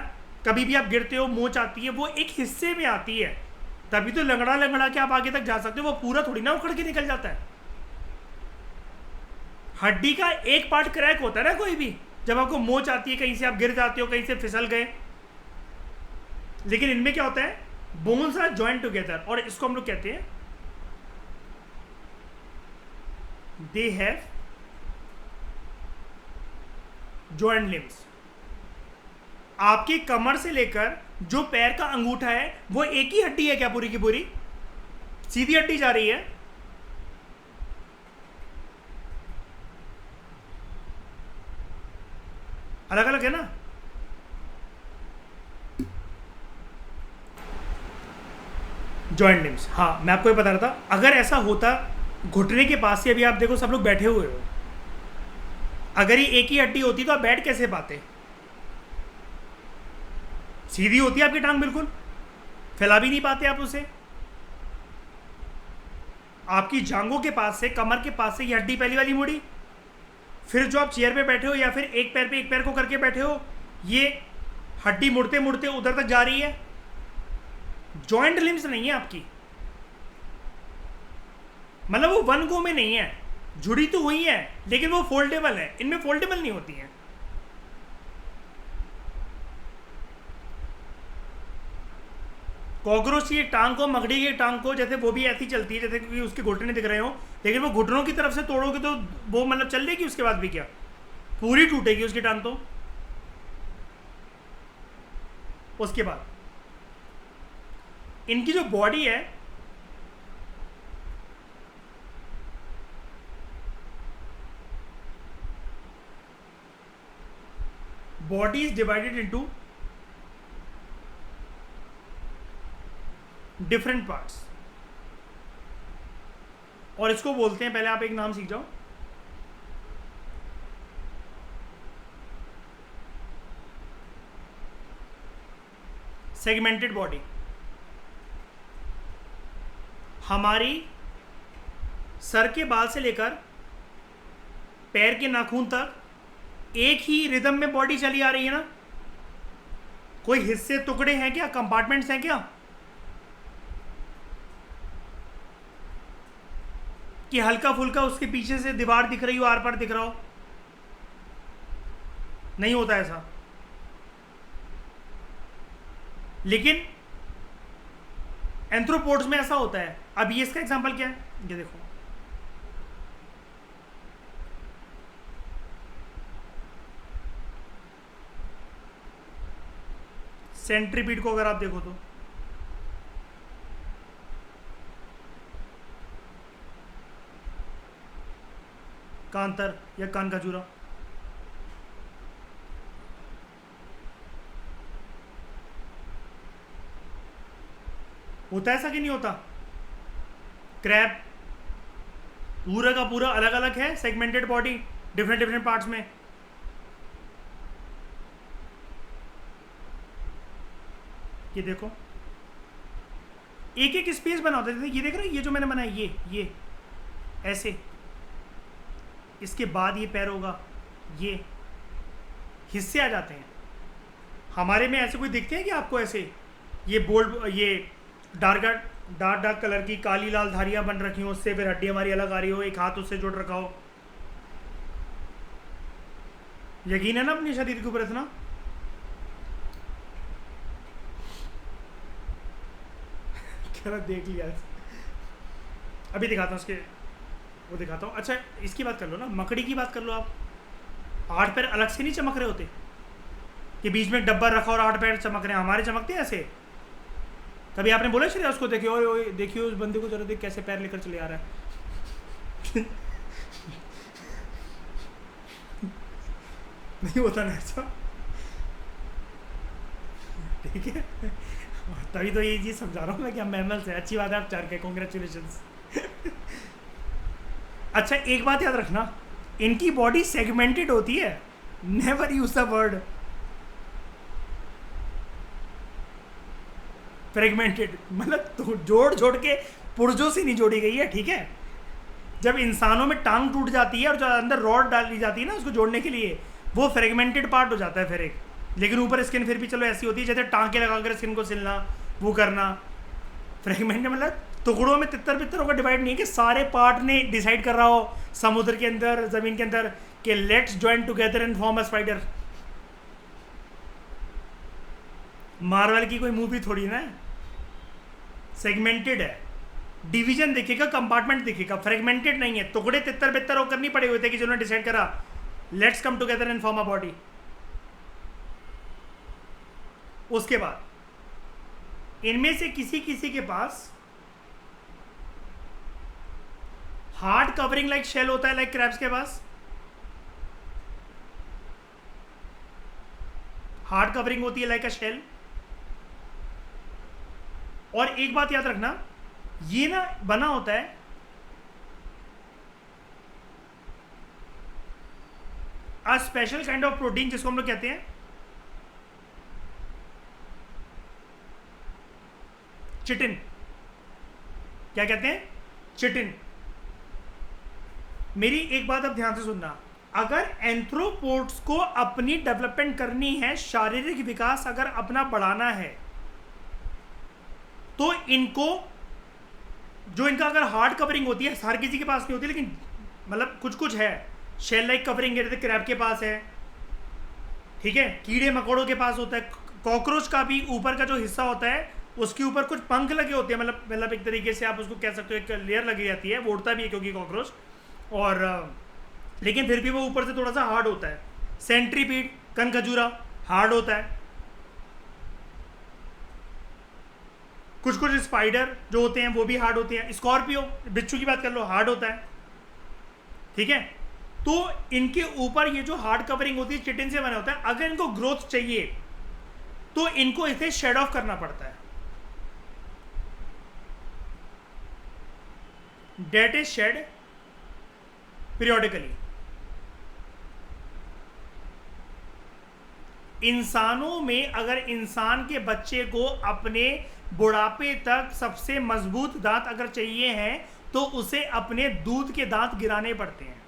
कभी भी आप गिरते हो, मोच आती है, वो एक हिस्से में आती है, तभी तो लंगड़ा लंगड़ा के आप आगे तक जा सकते हो। वो पूरा थोड़ी ना उखड़ के निकल जाता है। हड्डी का एक पार्ट क्रैक होता है ना कोई भी, जब आपको मोच आती है, कहीं से आप गिर जाते हो, कहीं से फिसल गए। लेकिन इनमें क्या होता है, बोन्स आर जॉइंट टुगेदर, और इसको हम लोग कहते हैं दे हैव जॉइंट लिम्स। आपकी कमर से लेकर जो पैर का अंगूठा है वो एक ही हड्डी है क्या? पूरी की पूरी सीधी हड्डी जा रही है? अलग अलग है ना? जॉइंट लिम्स, हाँ मैं आपको ये बता रहा था। अगर ऐसा होता, घुटने के पास से, अभी आप देखो सब लोग बैठे हुए हो, अगर ये एक ही हड्डी होती तो आप बैठ कैसे पाते? सीधी होती है आपकी टांग, बिल्कुल फैला भी नहीं पाते आप उसे। आपकी जांघों के पास से, कमर के पास से ये हड्डी पहली वाली मुड़ी, फिर जो आप चेयर पे बैठे हो या फिर एक पैर पे एक पैर को करके बैठे हो, ये हड्डी मुड़ते मुड़ते उधर तक जा रही है। जॉइंट लिम्स नहीं है आपकी, मतलब वो वन गो में नहीं है, जुड़ी तो हुई है लेकिन वो फोल्डेबल है, इनमें फोल्डेबल नहीं होती है। कॉकरोच की टांग को, मकड़ी की टांग को, जैसे वो भी ऐसी चलती है जैसे कि उसके घुटने दिख रहे हो, लेकिन वो घुटनों की तरफ से तोड़ोगे तो वो मतलब चल लेगी, उसके बाद भी क्या पूरी टूटेगी उसकी टांग। तो उसके बाद इनकी जो बॉडी है, body is divided into different parts, और इसको बोलते हैं, पहले आप एक नाम सीख जाओ, सेगमेंटेड बॉडी। हमारी सर के बाल से लेकर पैर के नाखून तक एक ही रिदम में बॉडी चली आ रही है ना। कोई हिस्से टुकड़े हैं क्या, कंपार्टमेंट्स हैं क्या, कि हल्का फुल्का उसके पीछे से दीवार दिख रही हो, आर पार दिख रहा हो? नहीं होता ऐसा। लेकिन एंथ्रोपोड्स में ऐसा होता है। अब ये इसका एग्जांपल क्या है, ये देखो, सेंट्रीपीड को अगर आप देखो तो कांतर या कान का चूरा, होता है ऐसा कि नहीं होता? क्रैब पूरा का पूरा अलग अलग है, segmented body, different different parts में। ये देखो एक एक स्पेस बना होता है, ये देख रहे हो, ये जो मैंने बनाया ये ऐसे, इसके बाद ये पैर होगा, ये हिस्से आ जाते हैं। हमारे में ऐसे कोई दिखते हैं कि आपको ऐसे ये बोल्ड, ये डार्क कलर की काली लाल धारियां बन रखी हो, उससे फिर हड्डी हमारी अलग आ रही हो, एक हाथ उससे जुड़ रखा हो? यकीन है ना अपने शरीर के ऊपर इतना? क्या देख लिया, अभी दिखाता हूँ उसके, वो दिखाता हूँ। अच्छा इसकी बात कर लो ना, मकड़ी की बात कर लो आप। 8 पैर अलग से नहीं चमक रहे होते कि बीच में एक डब्बा रखा और 8 पैर चमक रहे हैं? हमारे चमकते हैं ऐसे। कभी आपने बोला श्रेया उसको, देखिए ओए ओए देखिए उस बंदे को जरा देख कैसे पैर लेकर चले आ रहा है। नहीं होता ना ऐसा, ठीक है? तभी तो ये चीज़ समझा रहा हूँ मैं कि हम मैमल्स हैं। अच्छी बात है, आप 4 के, कॉन्ग्रेचुलेशंस। अच्छा एक बात याद रखना, इनकी बॉडी सेगमेंटेड होती है, never use the word fragmented, मतलब तो जोड़ जोड़ के पुर्जों से नहीं जोड़ी गई है, ठीक है? जब इंसानों में टांग टूट जाती है और जो अंदर रॉड डाली जाती है ना उसको जोड़ने के लिए, वो फ्रेगमेंटेड पार्ट हो जाता है फिर एक। लेकिन ऊपर स्किन फिर भी चलो ऐसी होती है जैसे टांके लगाकर स्किन को सिलना, वो करना। फ्रेगमेंटेड मतलब टुकड़ों में तितर बितर होकर डिवाइड नहीं है कि सारे पार्ट ने डिसाइड कर रहा हो समुद्र के अंदर, जमीन के अंदर, कि let's join together and form a spider. Marvel की कोई मूवी थोड़ी ना है। सेगमेंटेड है, डिवीजन दिखेगा, कंपार्टमेंट दिखेगा, फ्रेगमेंटेड नहीं है। टुकड़े तितर बितर होकर नहीं पड़े हुए थे कि जिन्होंने डिसाइड करा let's come together and form a body. उसके बाद इनमें से किसी किसी के पास हार्ड कवरिंग लाइक शेल होता है, लाइक क्रैब्स के पास हार्ड कवरिंग होती है लाइक अ शेल। और एक बात याद रखना, ये ना बना होता है a special kind of protein जिसको हम लोग कहते हैं चिटिन। क्या कहते हैं? चिटिन। मेरी एक बात अब ध्यान से सुनना, अगर एंथ्रोपोड्स को अपनी डेवलपमेंट करनी है, शारीरिक विकास अगर अपना बढ़ाना है, तो इनको जो इनका अगर हार्ड कवरिंग होती है, हर किसी के पास नहीं होती, लेकिन मतलब कुछ कुछ है, शेल लाइक कवरिंग है, जैसे क्रैब के पास है, ठीक है, कीड़े मकोड़ों के पास होता है, कॉकरोच का भी ऊपर का जो हिस्सा होता है उसके ऊपर कुछ पंख लगे होते हैं, मतलब एक तरीके से आप उसको कह सकते हो, एक लेयर लगी जाती है, वो उड़ता भी है क्योंकि कॉकरोच, और लेकिन फिर भी वो ऊपर से थोड़ा सा हार्ड होता है। सेंट्रीपीड, कनखजूरा हार्ड होता है। कुछ कुछ स्पाइडर जो होते हैं वो भी हार्ड होते हैं। स्कॉर्पियो, बिच्छू की बात कर लो, हार्ड होता है, ठीक है। तो इनके ऊपर ये जो हार्ड कवरिंग होती है चिटिन से बना होता है। अगर इनको ग्रोथ चाहिए तो इनको इसे शेड ऑफ करना पड़ता है। That is shed periodically. इंसानों में अगर इंसान के बच्चे को अपने बुढ़ापे तक सबसे मजबूत दांत अगर चाहिए हैं तो उसे अपने दूध के दांत गिराने पड़ते हैं।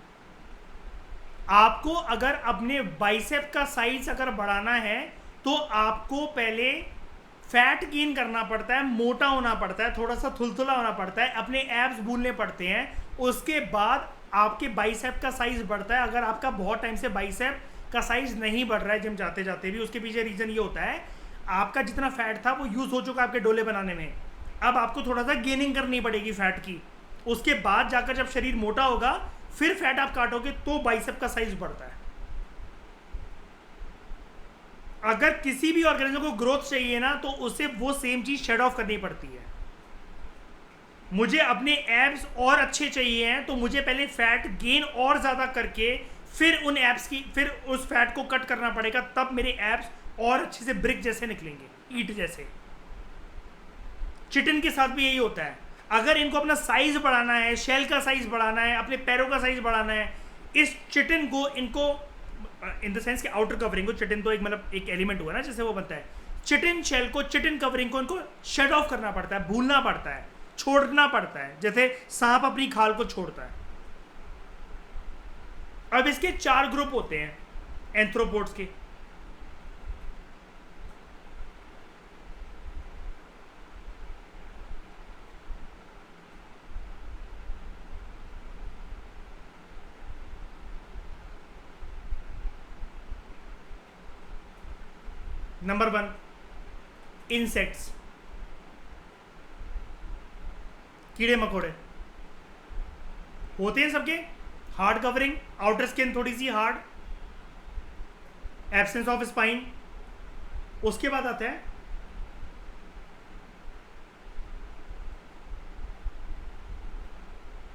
आपको अगर अपने बाइसेप का साइज अगर बढ़ाना है तो आपको पहले फैट गेन करना पड़ता है, मोटा होना पड़ता है, थोड़ा सा थुलथुला होना पड़ता है, अपने एब्स भूलने पड़ते हैं, उसके बाद आपके बाइसेप का साइज बढ़ता है। अगर आपका बहुत टाइम से बाइसेप का साइज नहीं बढ़ रहा है जिम जाते जाते भी, उसके पीछे रीजन ये होता है आपका जितना फैट था वो यूज हो चुका आपके डोले बनाने में, अब आपको थोड़ा सा गेनिंग करनी पड़ेगी फैट की। उसके बाद जाकर जब शरीर मोटा होगा फिर फैट आप काटोगे तो बाइसेप का साइज बढ़ता है। अगर किसी भी ऑर्गेनिज्म को ग्रोथ चाहिए ना तो उसे वो सेम चीज शेड ऑफ करनी पड़ती है। मुझे अपने एब्स और अच्छे चाहिए हैं तो मुझे पहले फैट गेन और ज्यादा करके फिर उन एब्स की, फिर उस फैट को कट करना पड़ेगा, तब मेरे एब्स और अच्छे से ब्रिक जैसे निकलेंगे, ईट जैसे। चिटिन के साथ भी यही होता है। अगर इनको अपना साइज बढ़ाना है, शेल का साइज बढ़ाना है, अपने पैरों का साइज बढ़ाना है, इस चिटिन को इनको इन द सेंस के आउटर कवरिंग को, चिटिन तो एक मतलब एक एलिमेंट हुआ ना जिससे वो बनता है, चिटिन शेल को, चिटिन कवरिंग को इनको शेड ऑफ करना पड़ता है, भूलना पड़ता है, छोड़ना पड़ता है, जैसे सांप अपनी खाल को छोड़ता है। अब इसके 4 ग्रुप होते हैं एंथ्रोपोड्स के। नंबर 1 इंसेक्ट्स, कीड़े मकोड़े होते हैं सबके, हार्ड कवरिंग, आउटर स्किन थोड़ी सी हार्ड, एब्सेंस ऑफ स्पाइन। उसके बाद आता है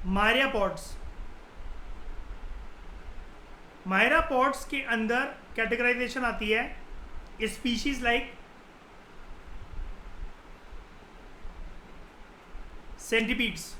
मायरियापॉड्स। मायरियापॉड्स के अंदर कैटेगराइजेशन आती है स्पीशीज लाइक सेंटीपीड्स,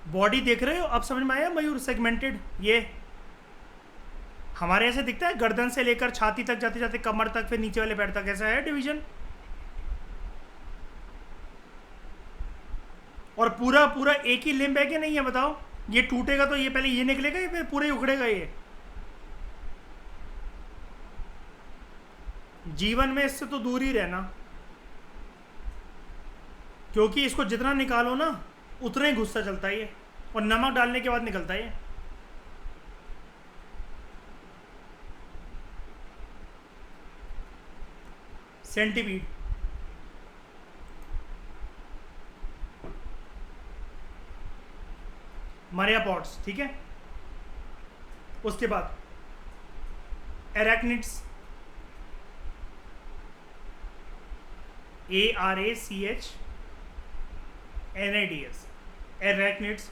बॉडी देख रहे हो अब समझ में आया मयूर? सेगमेंटेड, ये हमारे ऐसे दिखता है, गर्दन से लेकर छाती तक जाते जाते कमर तक, फिर नीचे वाले पैर तक, ऐसा है डिवीजन। और पूरा पूरा एक ही लिम्ब है कि नहीं है बताओ? ये टूटेगा तो ये पहले ये निकलेगा या फिर पूरा ही उखड़ेगा? ये जीवन में इससे तो दूर ही रहना, क्योंकि इसको जितना निकालो ना उतना ही गुस्सा चलता है ये, और नमक डालने के बाद निकलता है ये। सेंटीपीड, मायरियापॉड्स, ठीक है। उसके बाद एराक्निड्स, ARACHNIDS, एरेक्निड्स।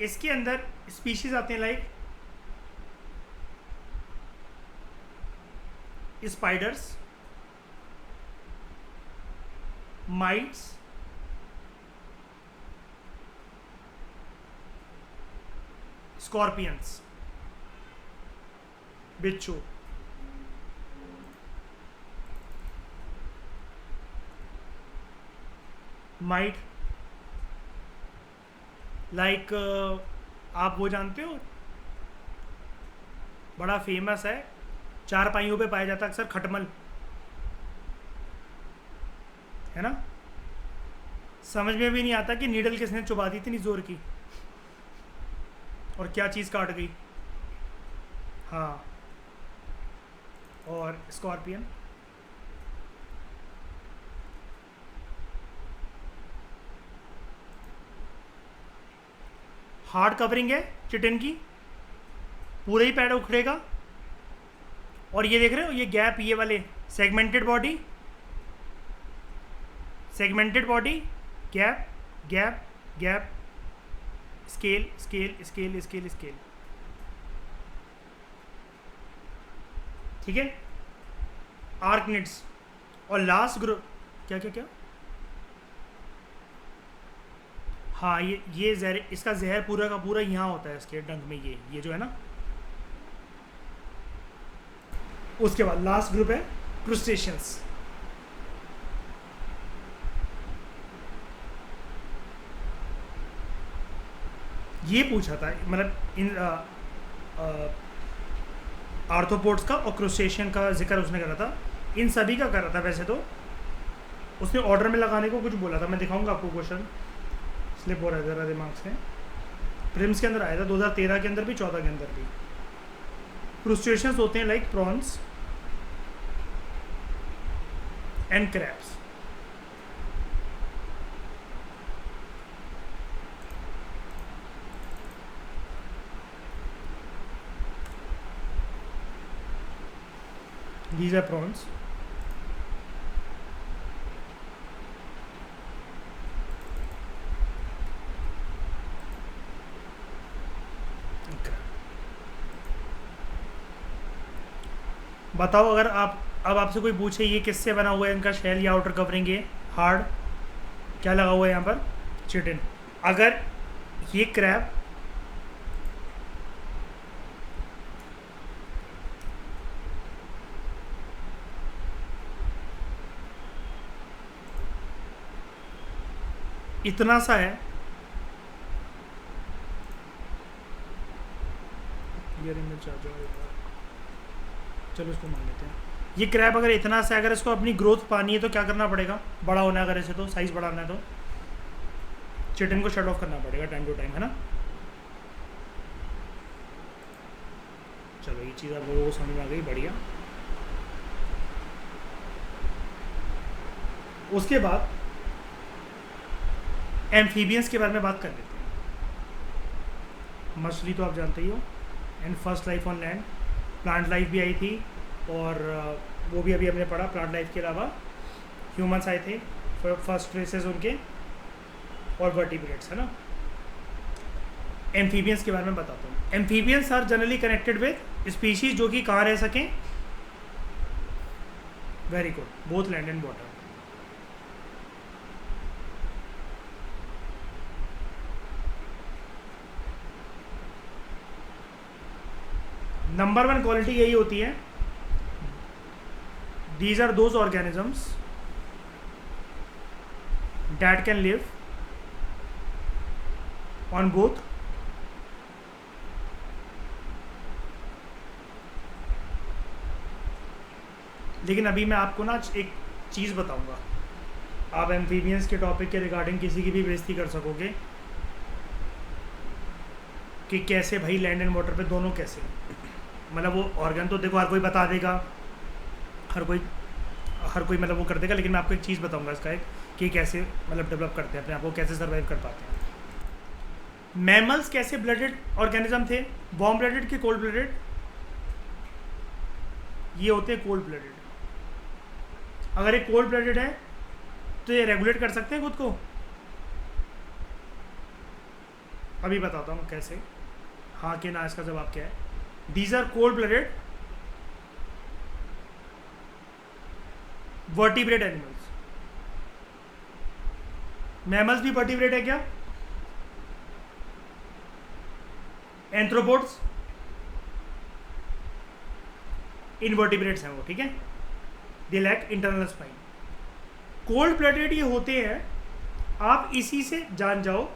इसके अंदर स्पीशीज आते हैं लाइक स्पाइडर्स, माइट्स, स्कॉर्पियंस, बिच्छू, माइट लाइक आप वो जानते हो, बड़ा फेमस है, चार पाइयों पे पाया जाता है अक्सर, खटमल, है ना। समझ में भी नहीं आता कि नीडल किसने चुबा दी इतनी जोर की और क्या चीज़ काट गई। हाँ, और स्कॉर्पियन, हार्ड कवरिंग है चिटिन की, पूरा ही पैड उखड़ेगा। और ये देख रहे हो, ये गैप, ये वाले segmented body, segmented body, gap gap gap, scale scale scale scale scale, ठीक है। आर्कनिड्स। और लास्ट ग्रुप क्या क्या क्या, हाँ, ये जहर, इसका जहर पूरा का पूरा यहाँ होता है इसके डंक में, ये जो है ना। उसके बाद लास्ट ग्रुप है क्रूस्टेशियंस। ये पूछा था, मतलब इन आर्थ्रोपोड्स का और क्रूस्टेशियन का जिक्र उसने करा था, इन सभी का करा था। वैसे तो उसने ऑर्डर में लगाने को कुछ बोला था, मैं दिखाऊंगा आपको, क्वेश्चन स्लिप हो रहा है ज़रा दिमाग से। प्रिम्स के अंदर आया था 2013 के अंदर भी, 14 के अंदर भी। क्रूस्टेशियंस होते हैं like prawns and crabs. These are prawns. बताओ, अगर आप अब आपसे कोई पूछे ये किससे बना हुआ है, इनका शेल या आउटर कवरिंग, ये हार्ड, क्या लगा हुआ है यहाँ पर, चिटिन। अगर ये क्रैब इतना सा है, चलो इसको मान लेते हैं। ये क्रैब अगर इतना सा, अगर इसको अपनी ग्रोथ पानी है तो क्या करना पड़ेगा, बड़ा होना है अगर इसे, तो साइज बढ़ाना है तो चिटिन को शट ऑफ करना पड़ेगा टाइम टू टाइम, है ना। चलो ये चीज़ अब वो समझ में आ गई, बढ़िया। उसके बाद एम्फीबियंस के बारे में बात कर लेते हैं। मछली तो आप जानते ही हो, and first life on land, plant life भी आई थी, और वो भी अभी हमने पढ़ा। प्लांट लाइफ के अलावा ह्यूमंस आए थे, फर्स्ट ट्रेसेस उनके, और वर्टिब्रेट्स, है ना। एम्फीबियंस के बारे में बताता हूँ। Amphibians are generally connected with species जो कि कहाँ रह सकें, very good, both land and water. Number 1 quality यही होती है, these are those organisms that can live on both लेकिन अभी मैं आपको ना एक चीज़ बताऊंगा, आप एम्फीबियंस के टॉपिक के रिगार्डिंग किसी की भी बेइज्जती कर सकोगे कि कैसे भाई लैंड एंड वाटर पे दोनों कैसे, मतलब वो ऑर्गन तो देखो हर कोई बता देगा, हर कोई मतलब वो कर देगा, लेकिन मैं आपको एक चीज़ बताऊंगा इसका एक, कि कैसे मतलब डेवलप करते हैं अपने आप को, कैसे सर्वाइव कर पाते हैं। मैमल्स कैसे ब्लडेड ऑर्गेनिज्म थे, वार्म ब्लडेड कि कोल्ड ब्लडेड, ये होते हैं कोल्ड ब्लडेड। अगर ये कोल्ड ब्लडेड है से रेगुलेट कर सकते हैं खुद को? अभी बताता हूँ कैसे। हाँ कि ना, इसका जवाब क्या है। These are cold blooded vertebrate animals. Mammals भी वर्टिब्रेट है क्या? एंथ्रोपोड्स इनवर्टिब्रेट्स हैं वो, ठीक है। They lack internal spine. Cold blooded ये होते हैं, आप इसी से जान जाओ।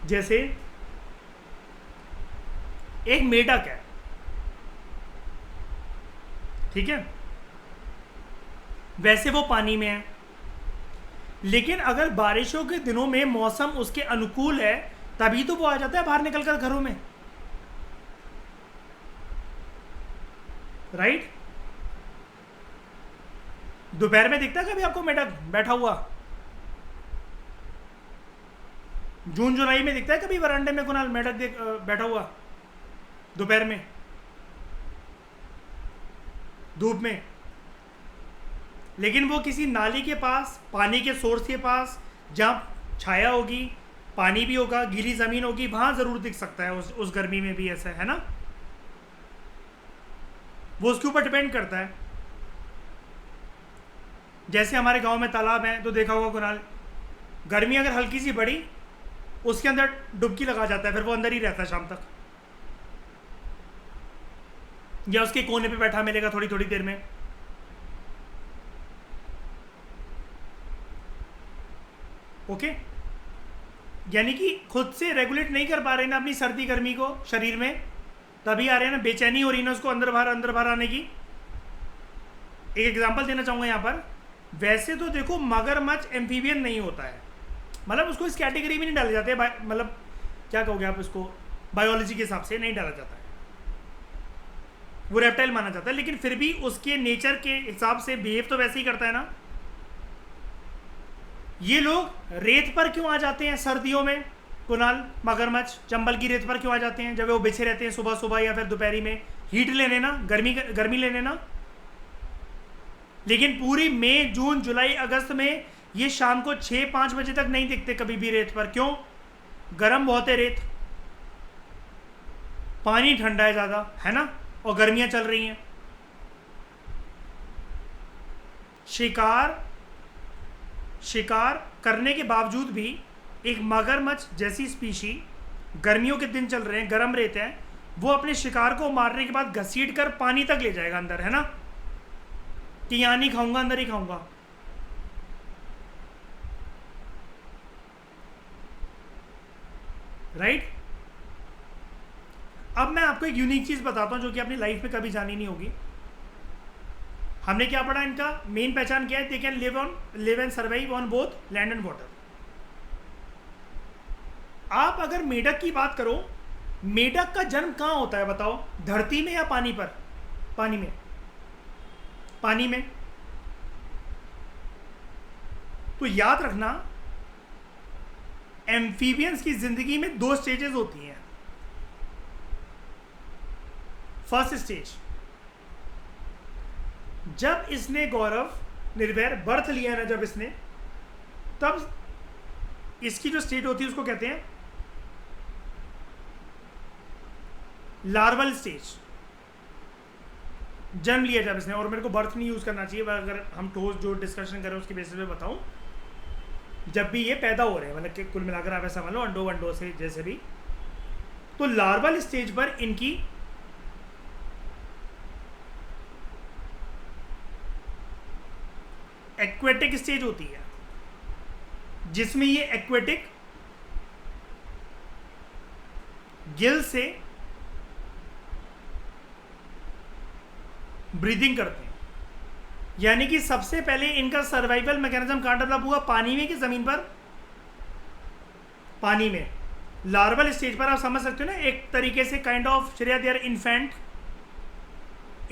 जैसे एक मेढक है, ठीक है, वैसे वो पानी में है, लेकिन अगर बारिशों के दिनों में मौसम उसके अनुकूल है तभी तो वो आ जाता है बाहर निकलकर घरों में, राइट। दोपहर में दिखता है कभी आपको मेढक बैठा हुआ? जून जुलाई में दिखता है कभी वरांडे में कुणाल मेढक बैठा हुआ दोपहर में धूप में? लेकिन वो किसी नाली के पास, पानी के सोर्स के पास, जहाँ छाया होगी, पानी भी होगा, गीली ज़मीन होगी, वहाँ ज़रूर दिख सकता है। उस गर्मी में भी ऐसा है ना, वो उसके ऊपर डिपेंड करता है। जैसे हमारे गांव में तालाब है तो देखा होगा कुणाल, गर्मी अगर हल्की सी बढ़ी उसके अंदर डुबकी लगा जाता है, फिर वो अंदर ही रहता है शाम तक, या उसके कोने पे बैठा मिलेगा थोड़ी थोड़ी देर में। ओके, यानी कि खुद से रेगुलेट नहीं कर पा रहे ना अपनी सर्दी गर्मी को शरीर में, तभी आ रहे हैं ना, बेचैनी हो रही ना उसको अंदर बाहर आने की। एक एग्जांपल देना चाहूँगा यहाँ पर। वैसे तो देखो मगरमच्छ एम्फीबियन नहीं होता है, मतलब उसको इस कैटेगरी में नहीं डाले जाते, मतलब क्या कहोगे आप इसको, बायोलॉजी के हिसाब से नहीं डाला जाता है, वो रेप्टाइल माना जाता है, लेकिन फिर भी उसके नेचर के हिसाब से बिहेव तो वैसे ही करता है ना। ये लोग रेत पर क्यों आ जाते हैं सर्दियों में कुणाल? मगरमच्छ चंबल की रेत पर क्यों आ जाते हैं जब वो बिछे रहते हैं सुबह सुबह या फिर दोपहरी में? हीट लेने ना, गर्मी लेने ना। लेकिन पूरी मई जून जुलाई अगस्त में ये शाम को 6-5 बजे तक नहीं दिखते कभी भी रेत पर। क्यों? गर्म बहुत है रेत, पानी ठंडा है ज़्यादा, है ना, और गर्मियां चल रही हैं। शिकार करने के बावजूद भी एक मगरमच्छ जैसी स्पीशी, गर्मियों के दिन चल रहे हैं, गर्म रहते हैं, वो अपने शिकार को मारने के बाद घसीट कर पानी तक ले जाएगा अंदर, है ना, कि यहाँ नहीं खाऊंगा, अंदर ही खाऊंगा। राइट। अब मैं आपको एक यूनिक चीज़ बताता हूँ जो कि अपनी लाइफ में कभी जानी नहीं होगी। हमने क्या पढ़ा, इनका मेन पहचान क्या है? They can live and survive on both land and water. आप अगर मेढक की बात करो, मेढक का जन्म कहाँ होता है बताओ? धरती में या पानी पर? पानी में। पानी में। तो याद रखना, एम्फीबियंस की जिंदगी में 2 स्टेजेस होती हैं। फर्स्ट स्टेज, जब इसने गौरव निर्भय बर्थ लिया ना, जब इसने, तब इसकी जो स्टेज होती है उसको कहते हैं लार्वल स्टेज। जन्म लिया जब इसने, और मेरे को बर्थ नहीं यूज करना चाहिए, अगर हम ठोस जो डिस्कशन करें उसके बेसिस पे बताऊं, जब भी ये पैदा हो रहे हैं, मतलब कि कुल मिलाकर आप ऐसा मान लो अंडो से जैसे भी, तो लार्वल स्टेज पर इनकी एक्वेटिक स्टेज होती है, जिसमें ये एक्वेटिक गिल से ब्रीदिंग करते हैं। यानी कि सबसे पहले इनका सर्वाइवल मैकेनिज्म कहाँ डेवलप हुआ? पानी में कि जमीन पर? पानी में। लार्वल स्टेज पर आप समझ सकते हो ना, एक तरीके से काइंड ऑफ श्रेया देयर इन्फेंट,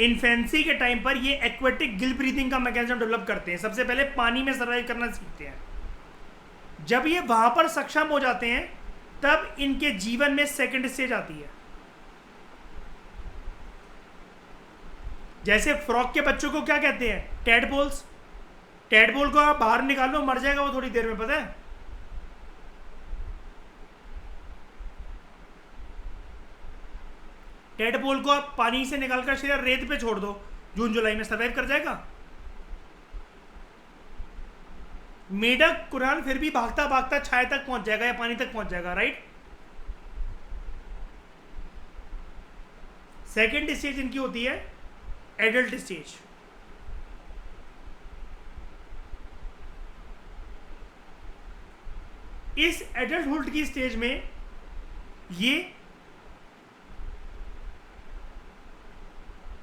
इन्फेंसी के टाइम पर ये एक्वेटिक गिल ब्रीथिंग का मैकेनिज्म डेवलप करते हैं। सबसे पहले पानी में सर्वाइव करना सीखते हैं। जब ये वहां पर सक्षम हो जाते हैं तब इनके जीवन में सेकंड स्टेज आती है। जैसे फ्रॉग के बच्चों को क्या कहते हैं? टैडपोल्स। टैडपोल को आप बाहर निकालो, मर जाएगा वो थोड़ी देर में, पता है। टैडपोल को आप पानी से निकालकर सीधा रेत पे छोड़ दो, जून जुलाई में सर्वाइव कर जाएगा। मेढक कुरान फिर भी भागता भागता छाया तक पहुंच जाएगा या पानी तक पहुंच जाएगा, राइट। सेकेंड स्टेज इनकी होती है एडल्ट स्टेज। इस एडल्टहुड की स्टेज में ये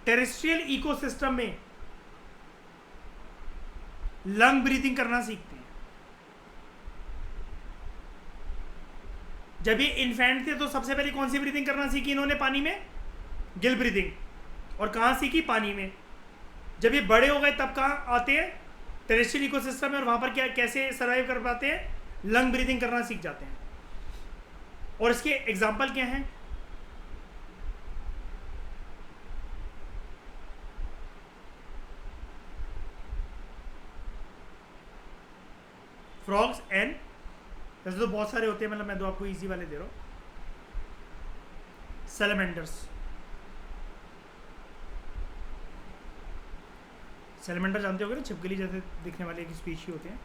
टेरेस्ट्रियल इकोसिस्टम में लंग ब्रीथिंग करना सीखते हैं। जब ये इन्फेंट थे तो सबसे पहले कौन सी ब्रीथिंग करना सीखी इन्होंने पानी में? गिल ब्रीथिंग। और कहाँ सीखी? पानी में। जब ये बड़े हो गए तब कहाँ आते हैं? टेरेस्ट्रियल इकोसिस्टम में, और वहाँ पर क्या कैसे सर्वाइव कर पाते हैं? लंग ब्रीथिंग करना सीख जाते हैं। और इसके एग्जाम्पल क्या हैं? फ्रॉग्स एंड, वैसे तो बहुत सारे होते हैं, मतलब मैं तो आपको इजी वाले दे रहा हूँ। सैलमेंडर्स। सैलमेंडर जानते होगे ना, छिपकली जैसे दिखने वाले एक स्पीशी होते हैं।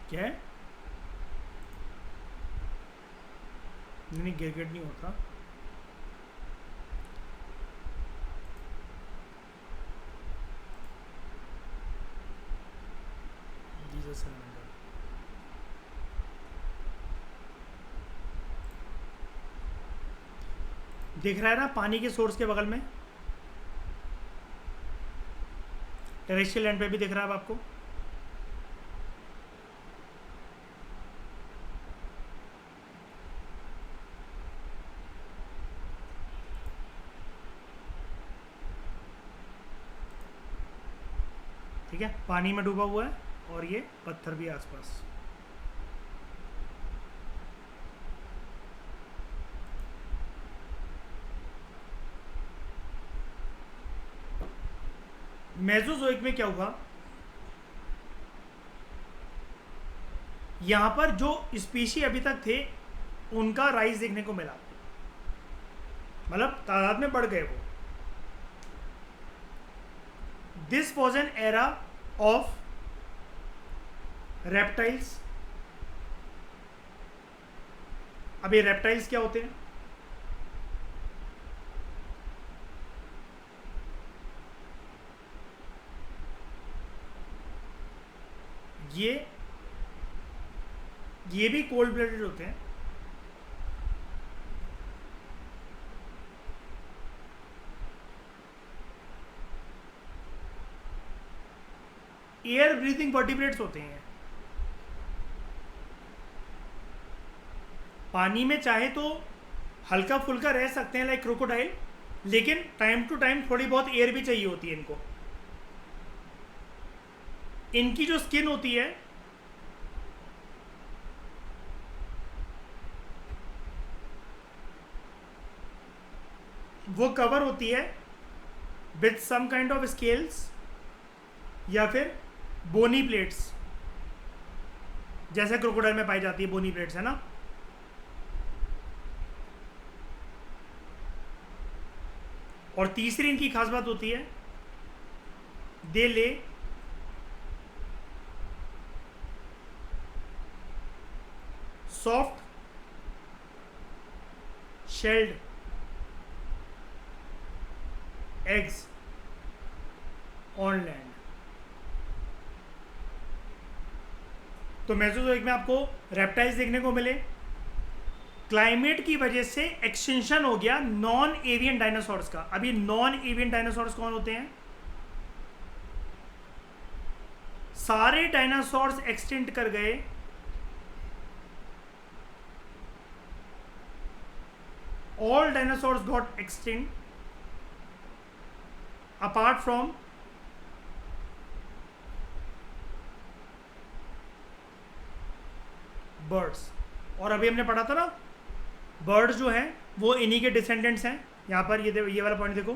क्या है? नहीं, गिरगिट नहीं होता। दिख रहा है ना पानी के सोर्स के बगल में? टेरेस्ट्रियल लैंड पे भी दिख रहा है अब आपको। ठीक है, पानी में डूबा हुआ है और ये पत्थर भी आसपास। मेसोजोइक में क्या हुआ? यहां पर जो स्पीशी अभी तक थे उनका राइज देखने को मिला, मतलब तादाद में बढ़ गए वो। This was an era of reptiles. अब ये रेप्टाइल्स क्या होते हैं? ये भी कोल्ड ब्लडेड होते हैं। एयर ब्रीथिंग वर्टिब्रेट्स होते हैं। पानी में चाहे तो हल्का फुल्का रह सकते हैं लाइक क्रोकोडाइल, लेकिन टाइम टू टाइम थोड़ी बहुत एयर भी चाहिए होती है इनको। इनकी जो स्किन होती है वो कवर होती है with some kind of scales या फिर बोनी प्लेट्स, जैसे क्रोकोडाइल में पाई जाती है बोनी प्लेट्स, है ना। और तीसरी इनकी खास बात होती है, दे ले soft shelled eggs on land. तो मेसोजोइक में आपको रेप्टाइल्स देखने को मिले। क्लाइमेट की वजह से एक्सटिंक्शन हो गया नॉन एवियन डायनासोर्स का। अभी नॉन एवियन डायनासोर्स कौन होते हैं? सारे डायनासोर्स एक्सटिंक्ट कर गए all dinosaurs got extinct apart from birds. और अभी हमने पढ़ा था ना बर्ड्स जो हैं वो इन्हीं के डिसेंडेंट्स हैं। यहाँ पर ये वाला पॉइंट देखो,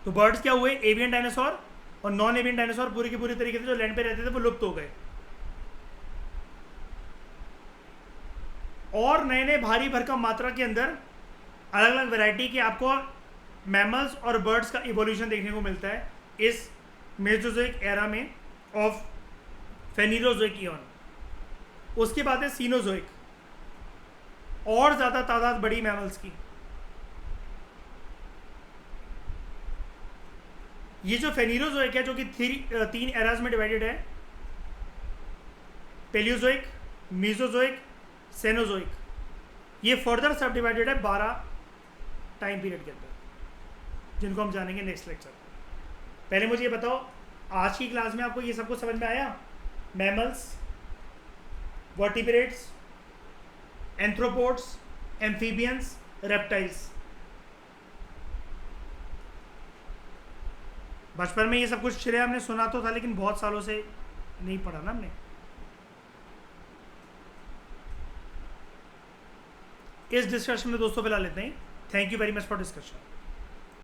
तो बर्ड्स क्या हुए, एवियन डायनासोर और नॉन एवियन डायनासोर पूरी की पूरी तरीके से जो लैंड पे रहते थे वो लुप्त हो गए, और नए नए भारी भरकम मात्रा के अंदर अलग अलग वैरायटी के आपको मैमल्स और बर्ड्स का इवोल्यूशन देखने को मिलता है इस मेसोजोइक एरा में ऑफ फेनिरोजोइक इयन। उसके बाद है सीनोजोइक, और ज़्यादा तादाद बड़ी मैमल्स की। ये जो फेनिरोजोइक है जो कि 3 एराज में डिवाइडेड है, पेलियोजोइक, मीजोजोइक, सेनोजोइक, ये फर्दर सब डिवाइडेड है 12 टाइम पीरियड के अंदर, जिनको हम जानेंगे नेक्स्ट लेक्चर में। पहले मुझे ये बताओ, आज की क्लास में आपको ये सब कुछ समझ में आया? Mammals, vertebrates, arthropods, amphibians, reptiles. बचपन में ये सब कुछ श्रेय हमने सुना तो था, लेकिन बहुत सालों से नहीं पढ़ा ना हमने। इस डिस्कशन में दोस्तों फिलहाल इतना ही। Thank you very much for discussion.